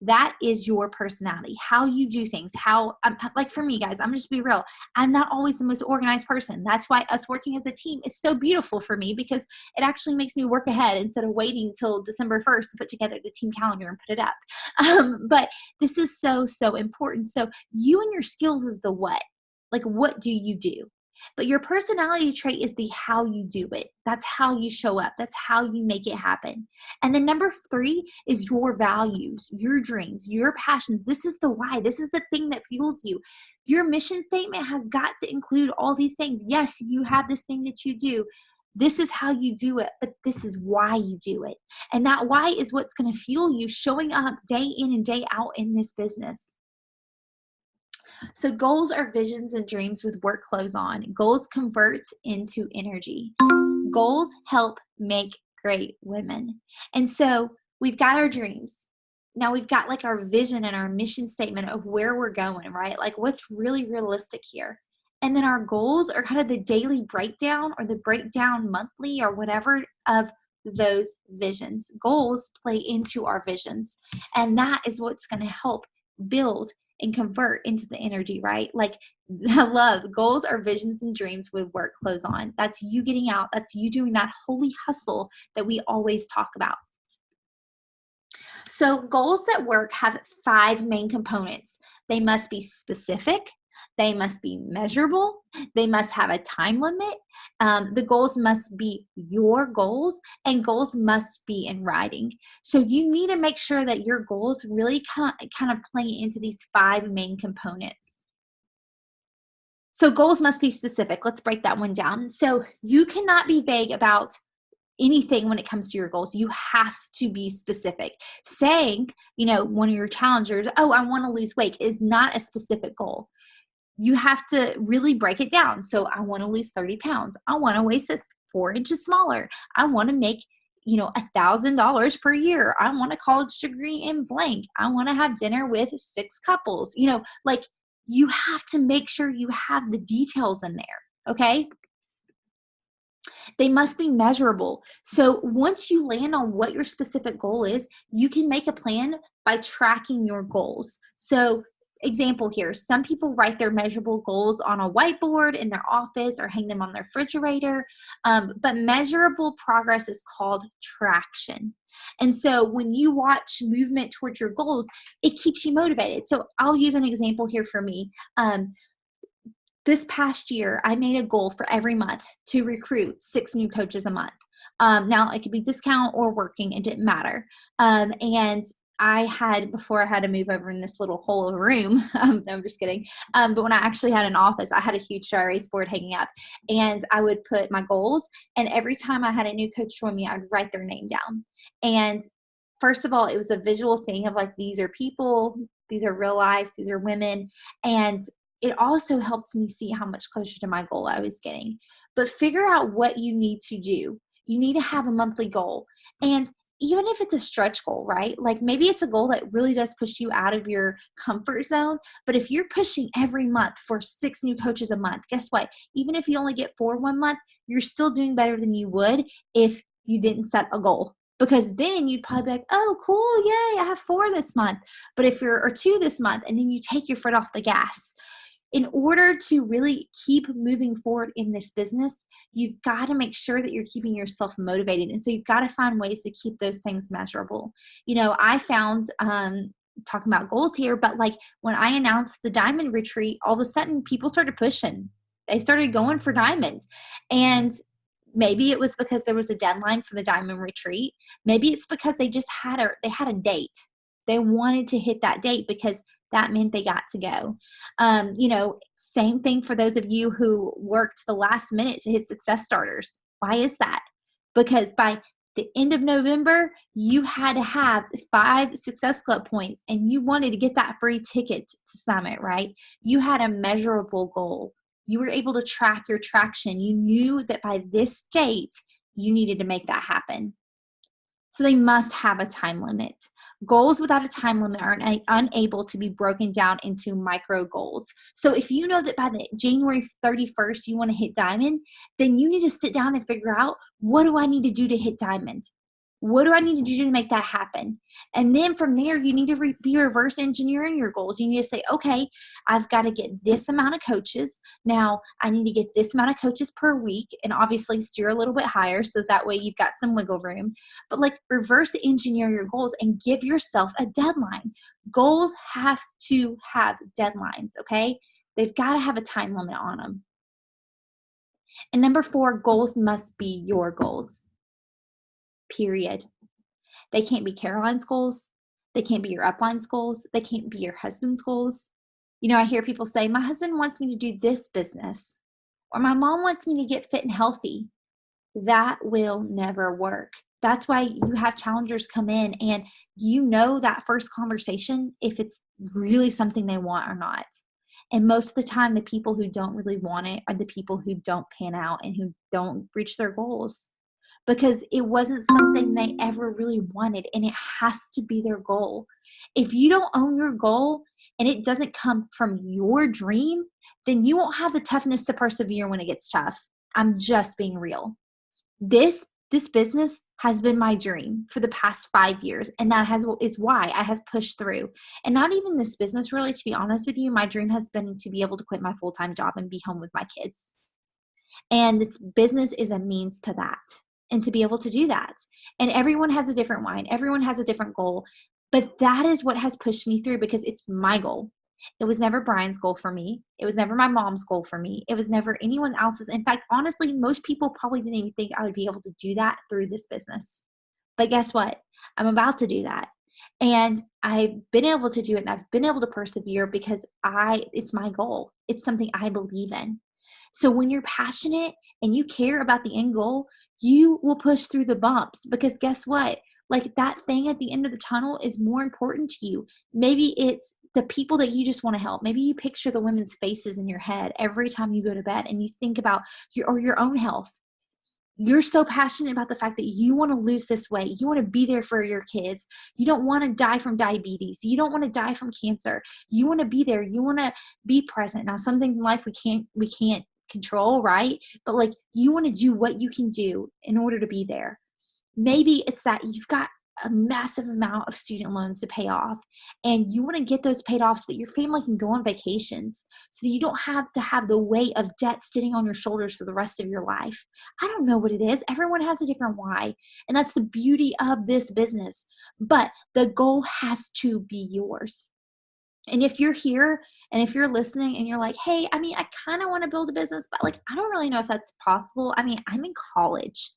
That is your personality, how you do things, like for me, guys, I'm just be real. I'm not always the most organized person. That's why us working as a team is so beautiful for me because it actually makes me work ahead instead of waiting till December 1st to put together the team calendar and put it up. But this is so, so important. So you and your skills is the what, like what do you do? But your personality trait is the how you do it. That's how you show up. That's how you make it happen. And then number 3 is your values, your dreams, your passions. This is the why. This is the thing that fuels you. Your mission statement has got to include all these things. Yes, you have this thing that you do. This is how you do it, but this is why you do it. And that why is what's going to fuel you showing up day in and day out in this business. So goals are visions and dreams with work clothes on. Goals convert into energy. Goals help make great women. And so we've got our dreams. Now we've got like our vision and our mission statement of where we're going, right? Like what's really realistic here. And then our goals are kind of the daily breakdown or the breakdown monthly or whatever of those visions. Goals play into our visions. And that is what's going to help build and convert into the energy, right? Like I love goals are visions and dreams with work clothes on. That's you getting out. That's you doing that holy hustle that we always talk about. So goals that work have 5 main components. They must be specific. They must be measurable. They must have a time limit. The goals must be your goals, and goals must be in writing. So you need to make sure that your goals really kind of play into these 5 main components. So goals must be specific. Let's break that one down. So you cannot be vague about anything when it comes to your goals. You have to be specific. Saying, one of your challengers, oh, I want to lose weight is not a specific goal. You have to really break it down. So I want to lose 30 pounds. I want a waist that's 4 inches smaller. I want to make, $1,000 per year. I want a college degree in blank. I want to have dinner with 6 couples. Like you have to make sure you have the details in there. Okay. They must be measurable. So once you land on what your specific goal is, you can make a plan by tracking your goals. So example here, some people write their measurable goals on a whiteboard in their office or hang them on their refrigerator. But measurable progress is called traction. And so when you watch movement towards your goals, it keeps you motivated. So I'll use an example here for me. This past year, I made a goal for every month to recruit 6 new coaches a month. Now, it could be discount or working. It didn't matter. And before I had to move over in this little hole of a room, no, I'm just kidding. But when I actually had an office, I had a huge dry erase board hanging up. And I would put my goals. And every time I had a new coach join me, I'd write their name down. And first of all, it was a visual thing of like, these are people, these are real lives, these are women. And it also helped me see how much closer to my goal I was getting. But figure out what you need to do. You need to have a monthly goal. And even if it's a stretch goal, right? Like maybe it's a goal that really does push you out of your comfort zone. But if you're pushing every month for 6 new coaches a month, guess what? Even if you only get 4 one month, you're still doing better than you would if you didn't set a goal. Because then you'd probably be like, oh, cool, yay, I have 4 this month. But if or 2 this month, and then you take your foot off the gas. In order to really keep moving forward in this business, you've got to make sure that you're keeping yourself motivated. And so you've got to find ways to keep those things measurable. I found, talking about goals here, but like when I announced the Diamond Retreat, all of a sudden people started pushing. They started going for diamonds. And maybe it was because there was a deadline for the Diamond Retreat. Maybe it's because they just had a date. They wanted to hit that date because that meant they got to go. Same thing for those of you who worked the last minute to hit Success Starters. Why is that? Because by the end of November, you had to have 5 Success Club points and you wanted to get that free ticket to Summit, right? You had a measurable goal. You were able to track your traction. You knew that by this date, you needed to make that happen. So they must have a time limit. Goals without a time limit are unable to be broken down into micro goals. So if you know that by the January 31st you want to hit diamond, then you need to sit down and figure out, what do I need to do to hit diamond? What do I need to do to make that happen? And then from there, you need to be reverse engineering your goals. You need to say, okay, I've got to get this amount of coaches. Now I need to get this amount of coaches per week, and obviously steer a little bit higher so that way you've got some wiggle room. But like reverse engineer your goals and give yourself a deadline. Goals have to have deadlines, okay? They've got to have a time limit on them. And number 4, goals must be your goals. Period. They can't be Caroline's goals. They can't be your upline's goals. They can't be your husband's goals. I hear people say, my husband wants me to do this business, or my mom wants me to get fit and healthy. That will never work. That's why you have challengers come in and that first conversation, if it's really something they want or not. And most of the time, the people who don't really want it are the people who don't pan out and who don't reach their goals, because it wasn't something they ever really wanted, and it has to be their goal. If you don't own your goal and it doesn't come from your dream, then you won't have the toughness to persevere when it gets tough. I'm just being real. This business has been my dream for the past 5 years, and that is why I have pushed through. And not even this business, really, to be honest with you, my dream has been to be able to quit my full-time job and be home with my kids. And this business is a means to that, and to be able to do that. And everyone has a different why, and everyone has a different goal, but that is what has pushed me through, because it's my goal. It was never Brian's goal for me. It was never my mom's goal for me. It was never anyone else's. In fact, honestly, most people probably didn't even think I would be able to do that through this business. But guess what? I'm about to do that. And I've been able to do it, and I've been able to persevere because it's my goal. It's something I believe in. So when you're passionate and you care about the end goal, you will push through the bumps, because guess what? Like, that thing at the end of the tunnel is more important to you. Maybe it's the people that you just want to help. Maybe you picture the women's faces in your head every time you go to bed, and you think about your own health. You're so passionate about the fact that you want to lose this weight. You want to be there for your kids. You don't want to die from diabetes. You don't want to die from cancer. You want to be there. You want to be present. Now, some things in life we can't control, right? But like, you want to do what you can do in order to be there. Maybe it's that you've got a massive amount of student loans to pay off, and you want to get those paid off so that your family can go on vacations, so that you don't have to have the weight of debt sitting on your shoulders for the rest of your life. I don't know what it is. Everyone has a different why, and that's the beauty of this business. But the goal has to be yours. And if you're here and if you're listening and you're like, hey, I mean, I kind of want to build a business, but like, I don't really know if that's possible. I mean, I'm in college.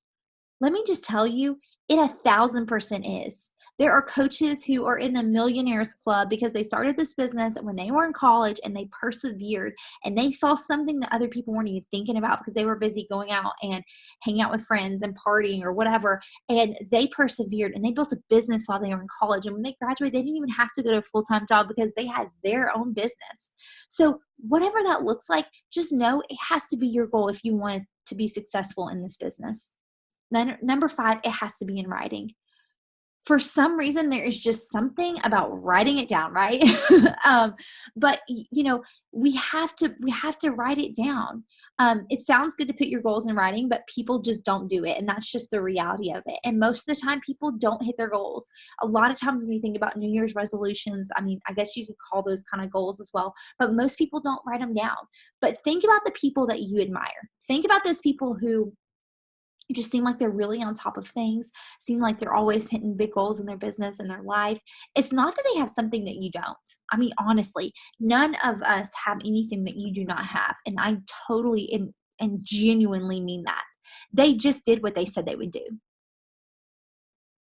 Let me just tell you, it 1,000% is. There are coaches who are in the Millionaires Club because they started this business when they were in college, and they persevered, and they saw something that other people weren't even thinking about because they were busy going out and hanging out with friends and partying or whatever. And they persevered, and they built a business while they were in college. And when they graduated, they didn't even have to go to a full-time job because they had their own business. So whatever that looks like, just know it has to be your goal if you want to be successful in this business. Then number 5, it has to be in writing. For some reason, there is just something about writing it down, right? But you know, we have to write it down. It sounds good to put your goals in writing, but people just don't do it, and that's just the reality of it. And most of the time, people don't hit their goals. A lot of times, when you think about New Year's resolutions, I mean, I guess you could call those kind of goals as well, but most people don't write them down. But think about the people that you admire. Think about those people who just seem like they're really on top of things, seem like they're always hitting big goals in their business and their life. It's not that they have something that you don't. I mean, honestly, none of us have anything that you do not have. And I totally and genuinely mean that. They just did what they said they would do.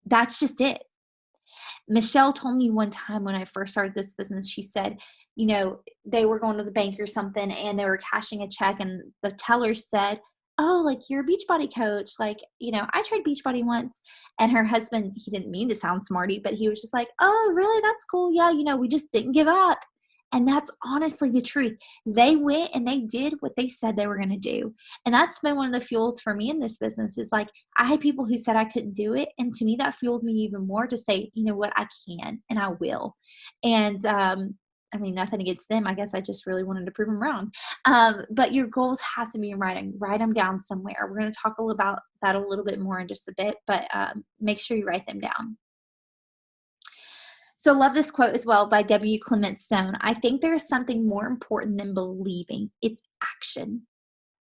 That's just it. Michelle told me one time when I first started this business, she said, you know, they were going to the bank or something, and they were cashing a check, and the teller said, oh, like, you're a Beachbody coach. Like, you know, I tried Beachbody once. And her husband, he didn't mean to sound smarty, but he was just like, oh, really? That's cool. Yeah, you know, we just didn't give up. And that's honestly the truth. They went and they did what they said they were going to do. And that's been one of the fuels for me in this business, is like, I had people who said I couldn't do it. And to me, that fueled me even more to say, you know what, I can and I will. And, I mean, nothing against them. I guess I just really wanted to prove them wrong. But your goals have to be in writing. Write them down somewhere. We're going to talk about that a little bit more in just a bit, but make sure you write them down. So love this quote as well by W. Clement Stone. I think there is something more important than believing. It's action.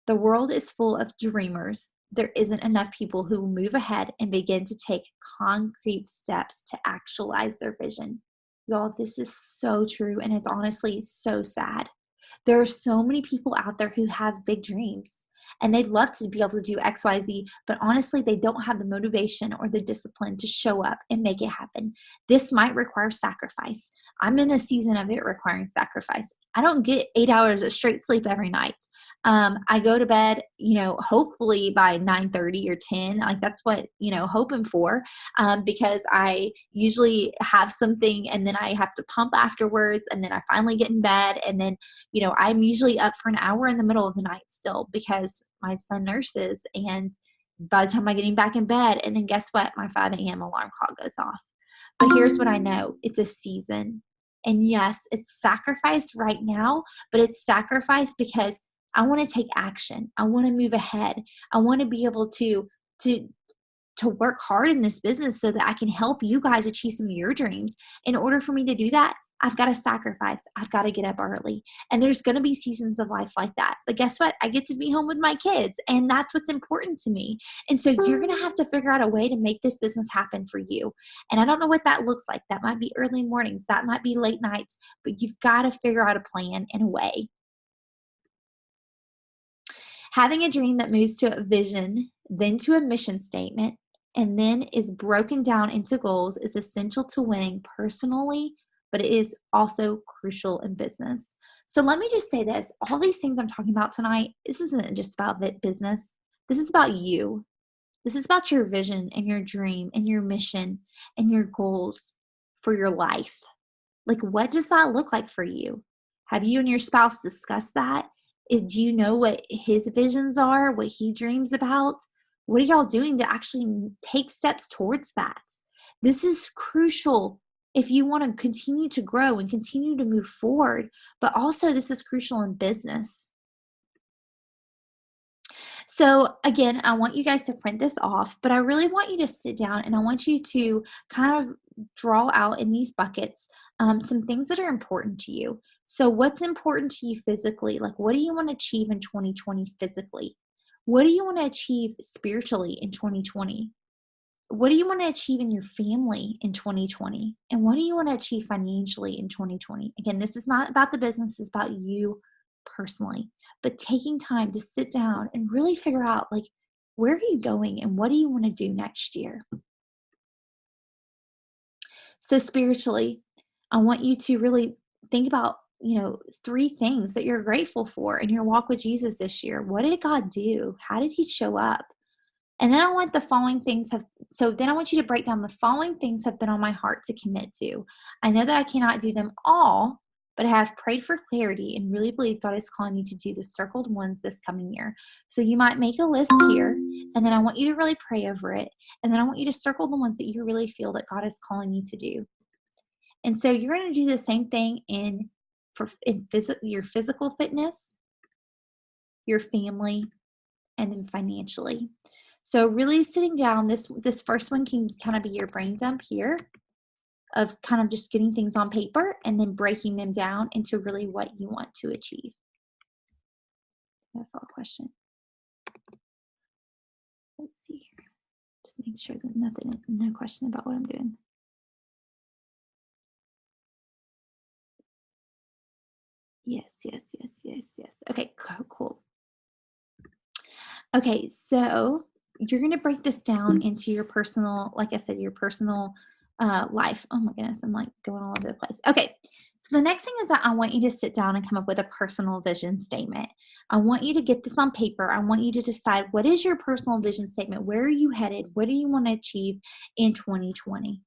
The world is full of dreamers. There isn't enough people who move ahead and begin to take concrete steps to actualize their vision. Y'all, this is so true, and it's honestly so sad. There are so many people out there who have big dreams. and they'd love to be able to do XYZ, but honestly, they don't have the motivation or the discipline to show up and make it happen. This might require sacrifice. I'm in a season of it requiring sacrifice. I don't get 8 hours of straight sleep every night. I go to bed, hopefully by 9:30 or 10. Like that's what, hoping for, because I usually have something and then I have to pump afterwards, and then I finally get in bed, and then, I'm usually up for an hour in the middle of the night still because my son nurses, and by the time I'm getting back in bed, and then guess what? My 5 a.m. alarm clock goes off. But here's what I know. It's a season. And yes, it's sacrifice right now, but it's sacrifice because I want to take action. I want to move ahead. I want to be able to work hard in this business so that I can help you guys achieve some of your dreams. In order for me to do that, I've got to sacrifice. I've got to get up early. And there's going to be seasons of life like that. But guess what? I get to be home with my kids, and that's what's important to me. And so you're going to have to figure out a way to make this business happen for you. And I don't know what that looks like. That might be early mornings. That might be late nights. But you've got to figure out a plan and a way. Having a dream that moves to a vision, then to a mission statement, and then is broken down into goals is essential to winning personally, but it is also crucial in business. So let me just say this. All these things I'm talking about tonight, this isn't just about business. This is about you. This is about your vision and your dream and your mission and your goals for your life. Like, what does that look like for you? Have you and your spouse discussed that? Do you know what his visions are, what he dreams about? What are y'all doing to actually take steps towards that? This is crucial if you want to continue to grow and continue to move forward, but also this is crucial in business. So again, I want you guys to print this off, but I really want you to sit down and I want you to kind of draw out in these buckets some things that are important to you. So what's important to you physically? Like, what do you want to achieve in 2020 physically? What do you want to achieve spiritually in 2020? What do you want to achieve in your family in 2020? And what do you want to achieve financially in 2020? Again, this is not about the business, it's about you personally. But taking time to sit down and really figure out, like, where are you going and what do you want to do next year? So spiritually, I want you to really think about, 3 things that you're grateful for in your walk with Jesus this year. What did God do? How did he show up? And then I want the following things then I want you to break down the following things have been on my heart to commit to. I know that I cannot do them all, but I have prayed for clarity and really believe God is calling me to do the circled ones this coming year. So you might make a list here, and then I want you to really pray over it. And then I want you to circle the ones that you really feel that God is calling you to do. And so you're going to do the same thing in your physical fitness, your family, and then financially. So really sitting down, this first one can kind of be your brain dump here of kind of just getting things on paper and then breaking them down into really what you want to achieve. That's all a question. Let's see here. Just make sure that no question about what I'm doing. Yes. Okay, cool. Okay, so you're going to break this down into your personal, like I said, your personal life. Oh my goodness, I'm like going all over the place. Okay, so the next thing is that I want you to sit down and come up with a personal vision statement. I want you to get this on paper. I want you to decide, what is your personal vision statement? Where are you headed? What do you want to achieve in 2020?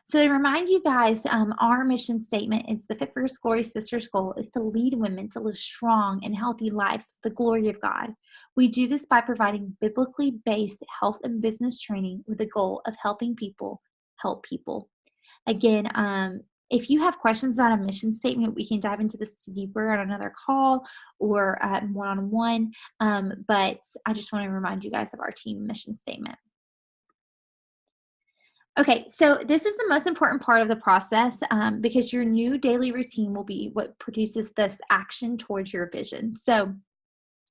So to remind you guys, our mission statement is the Fit for His Glory Sisters goal is to lead women to live strong and healthy lives for the glory of God. We do this by providing biblically based health and business training with the goal of helping people help people. Again, if you have questions about a mission statement, we can dive into this deeper on another call or one-on-one. But I just want to remind you guys of our team mission statement. Okay, so this is the most important part of the process because your new daily routine will be what produces this action towards your vision. So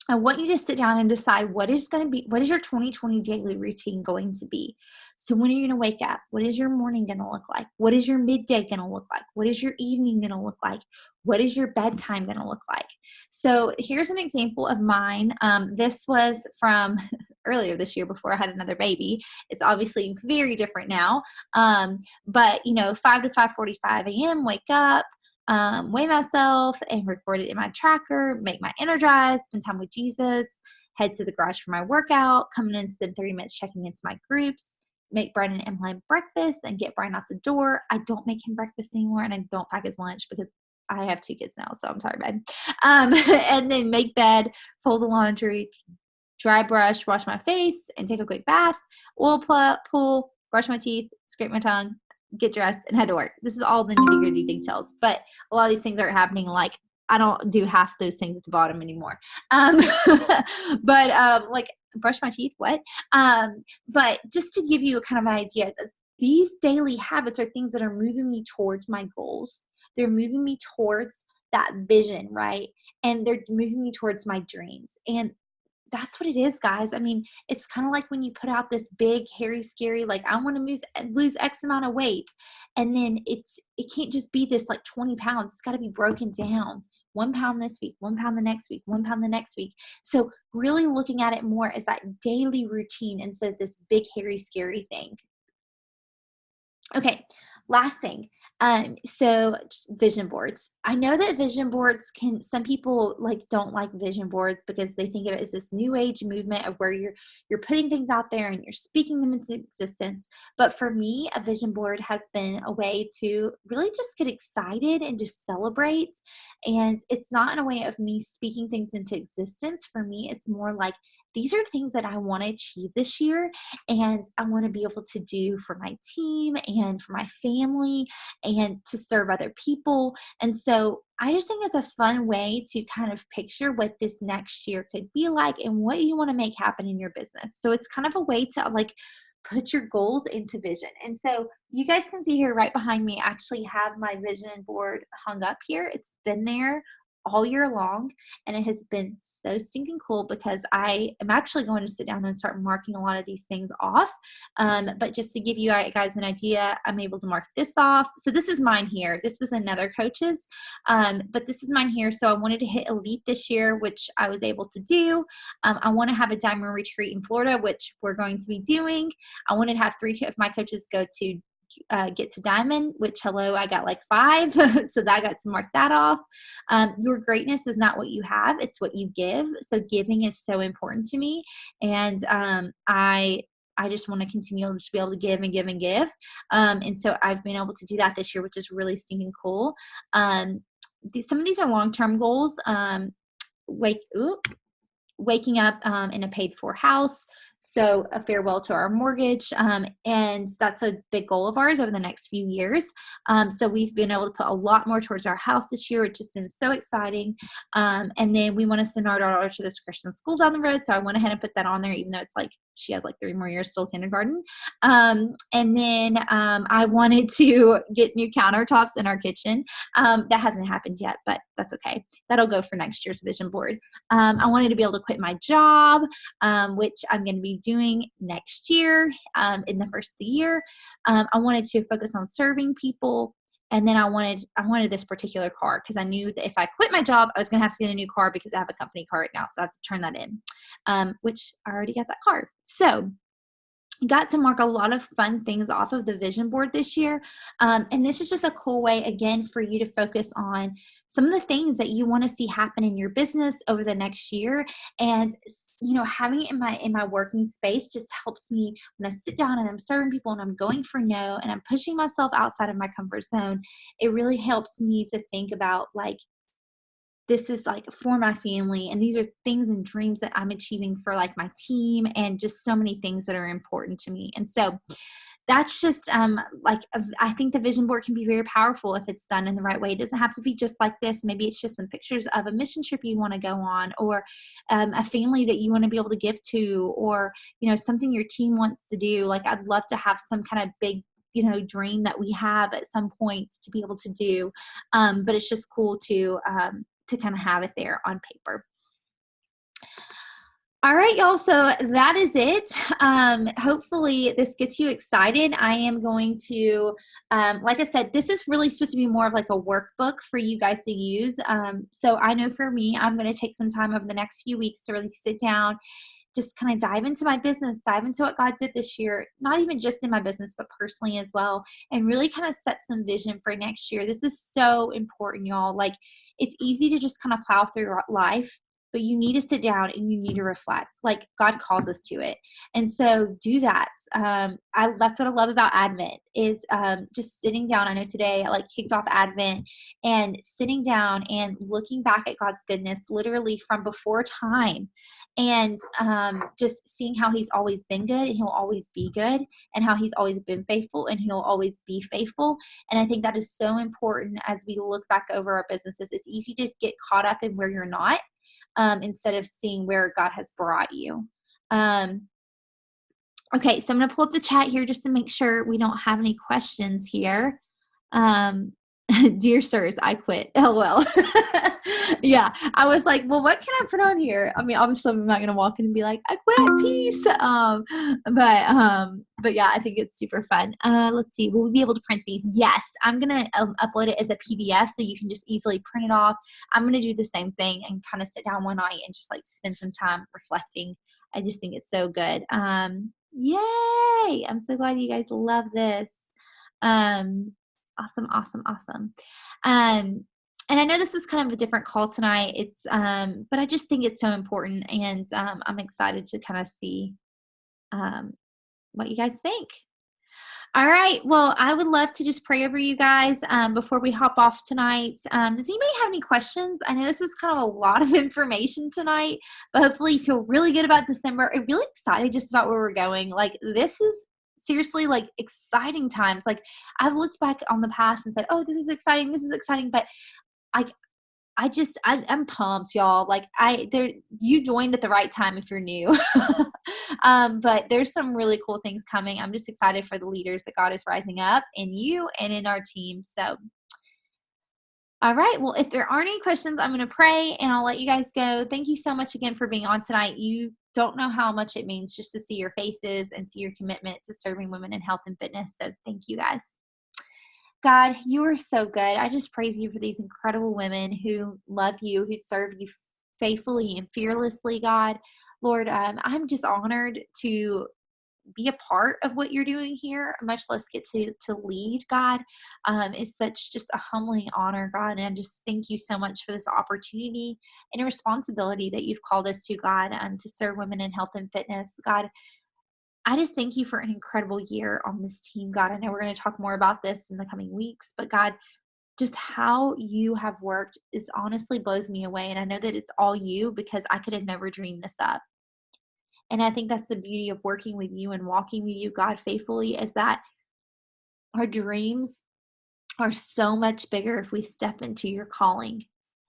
I want you to sit down and decide what is your 2020 daily routine going to be. So when are you going to wake up? What is your morning going to look like? What is your midday going to look like? What is your evening going to look like? what is your bedtime going to look like? So here's an example of mine. This was from earlier this year before I had another baby. It's obviously very different now. But 5 to 5:45 a.m., wake up, weigh myself and record it in my tracker, make my energize, spend time with Jesus, head to the garage for my workout, come in and spend 30 minutes checking into my groups, make Brian and Emily breakfast and get Brian out the door. I don't make him breakfast anymore, and I don't pack his lunch because I have 2 kids now, so I'm sorry, babe. And then make bed, fold the laundry, dry brush, wash my face, and take a quick bath, oil pull, brush my teeth, scrape my tongue, get dressed, and head to work. This is all the nitty-gritty details, but a lot of these things aren't happening. Like, I don't do half those things at the bottom anymore. Like brush my teeth, what? But just to give you a kind of an idea, these daily habits are things that are moving me towards my goals. They're moving me towards that vision, right? And they're moving me towards my dreams. And that's what it is, guys. I mean, it's kind of like when you put out this big, hairy, scary, like, I want to lose X amount of weight. And then it can't just be this like 20 pounds. It's got to be broken down. 1 pound this week, 1 pound the next week, 1 pound the next week. So really looking at it more as that daily routine instead of this big, hairy, scary thing. Okay, last thing. So vision boards. I know that vision boards some people like don't like vision boards because they think of it as this new age movement of where you're putting things out there and you're speaking them into existence. But for me, a vision board has been a way to really just get excited and just celebrate. And it's not in a way of me speaking things into existence. For me, it's more like, these are things that I want to achieve this year, and I want to be able to do for my team and for my family and to serve other people. And so I just think it's a fun way to kind of picture what this next year could be like and what you want to make happen in your business. So it's kind of a way to like put your goals into vision. And so you guys can see here right behind me, I actually have my vision board hung up here. It's been there all year long, and it has been so stinking cool because I am actually going to sit down and start marking a lot of these things off. But just to give you guys an idea, I'm able to mark this off. So this is mine here. This was another coach's, but this is mine here. So I wanted to hit Elite this year, which I was able to do. I want to have a diamond retreat in Florida, which we're going to be doing. I wanted to have 3 of my coaches go to get to diamond, which I got like 5. So that I got to mark that off. Your greatness is not what you have, it's what you give. So giving is so important to me. And I just want to continue to be able to give and give and give. And so I've been able to do that this year, which is really stinking cool. Some of these are long-term goals. Waking up in a paid-for house. So a farewell to our mortgage, and that's a big goal of ours over the next few years. So we've been able to put a lot more towards our house this year, which has been so exciting. And then we want to send our daughter to this Christian school down the road. So I went ahead and put that on there, even though it's like she has like 3 more years till kindergarten. And then I wanted to get new countertops in our kitchen. That hasn't happened yet, but that's okay. That'll go for next year's vision board. I wanted to be able to quit my job, which I'm going to be doing next year in the first of the year. I wanted to focus on serving people. And then I wanted this particular car because I knew that if I quit my job, I was going to have to get a new car because I have a company car right now. So I have to turn that in, which I already got that car. So got to mark a lot of fun things off of the vision board this year. And this is just a cool way, again, for you to focus on some of the things that you want to see happen in your business over the next year. And having it in my working space just helps me when I sit down and I'm serving people and I'm going for no and I'm pushing myself outside of my comfort zone. It really helps me to think about like, this is like for my family, and these are things and dreams that I'm achieving for like my team and just so many things that are important to me. And so that's just I think the vision board can be very powerful if it's done in the right way. It doesn't have to be just like this. Maybe it's just some pictures of a mission trip you want to go on, or a family that you want to be able to give to, or something your team wants to do. Like I'd love to have some kind of big dream that we have at some point to be able to do, but it's just cool to kind of have it there on paper. All right, y'all. So that is it. Hopefully this gets you excited. I am going to, like I said, this is really supposed to be more of like a workbook for you guys to use. So I know for me, I'm going to take some time over the next few weeks to really sit down, just kind of dive into my business, dive into what God did this year, not even just in my business, but personally as well, and really kind of set some vision for next year. This is so important, y'all. Like, it's easy to just kind of plow through life, but you need to sit down and you need to reflect. Like, God calls us to it. And so do that. That's what I love about Advent is just sitting down. I know today I like kicked off Advent and sitting down and looking back at God's goodness, literally from before time, and just seeing how he's always been good and he'll always be good, and how he's always been faithful and he'll always be faithful. And I think that is so important as we look back over our businesses. It's easy to get caught up in where you're not, instead of seeing where God has brought you. Okay, so I'm going to pull up the chat here just to make sure we don't have any questions here. Dear sirs, I quit. LOL. Yeah, I was like, well, what can I put on here? I mean, obviously, I'm not going to walk in and be like, I quit, peace. But yeah, I think it's super fun. Let's see, will we be able to print these? Yes, I'm going to upload it as a PDF so you can just easily print it off. I'm going to do the same thing and kind of sit down one night and just like spend some time reflecting. I just think it's so good. Yay! I'm so glad you guys love this. Awesome. And I know this is kind of a different call tonight. It's but I just think it's so important, and I'm excited to kind of see what you guys think. All right. Well, I would love to just pray over you guys before we hop off tonight. Does anybody have any questions? I know this is kind of a lot of information tonight, but hopefully you feel really good about December and really excited just about where we're going. Like, this is seriously like exciting times. Like, I've looked back on the past and said, oh, this is exciting, but I'm pumped, y'all. Like, you joined at the right time if you're new. But there's some really cool things coming. I'm just excited for the leaders that God is rising up in you and in our team. So, all right. Well, if there aren't any questions, I'm going to pray and I'll let you guys go. Thank you so much again for being on tonight. You don't know how much it means just to see your faces and see your commitment to serving women in health and fitness. So thank you guys. God, you are so good. I just praise you for these incredible women who love you, who serve you faithfully and fearlessly, God. Lord, I'm just honored to be a part of what you're doing here, much less get to lead, God. Is such just a humbling honor, God. And I just thank you so much for this opportunity and a responsibility that you've called us to, God, to serve women in health and fitness. God, I just thank you for an incredible year on this team, God. I know we're going to talk more about this in the coming weeks, but God, just how you have worked is honestly blows me away. And I know that it's all you, because I could have never dreamed this up. And I think that's the beauty of working with you and walking with you, God, faithfully, is that our dreams are so much bigger if we step into your calling.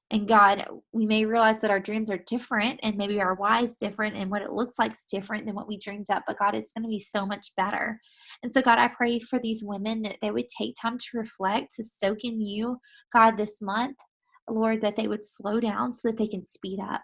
And God, we may realize that our dreams are different and maybe our why is different and what it looks like is different than what we dreamed up. But God, it's going to be so much better. And so God, I pray for these women that they would take time to reflect, to soak in you, God, this month, Lord, that they would slow down so that they can speed up.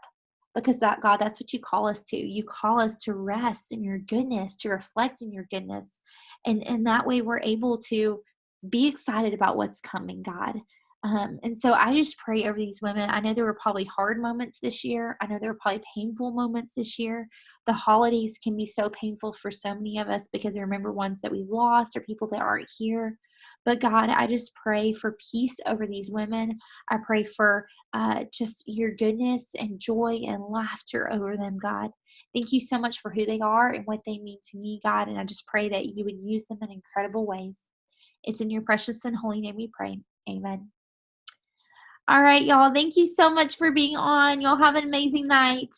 Because that, God, that's what you call us to. You call us to rest in your goodness, to reflect in your goodness. And that way we're able to be excited about what's coming, God. And so I just pray over these women. I know there were probably hard moments this year. I know there were probably painful moments this year. The holidays can be so painful for so many of us because we remember ones that we lost or people that aren't here. But God, I just pray for peace over these women. I pray for just your goodness and joy and laughter over them, God. Thank you so much for who they are and what they mean to me, God. And I just pray that you would use them in incredible ways. It's in your precious and holy name we pray. Amen. All right, y'all. Thank you so much for being on. Y'all have an amazing night.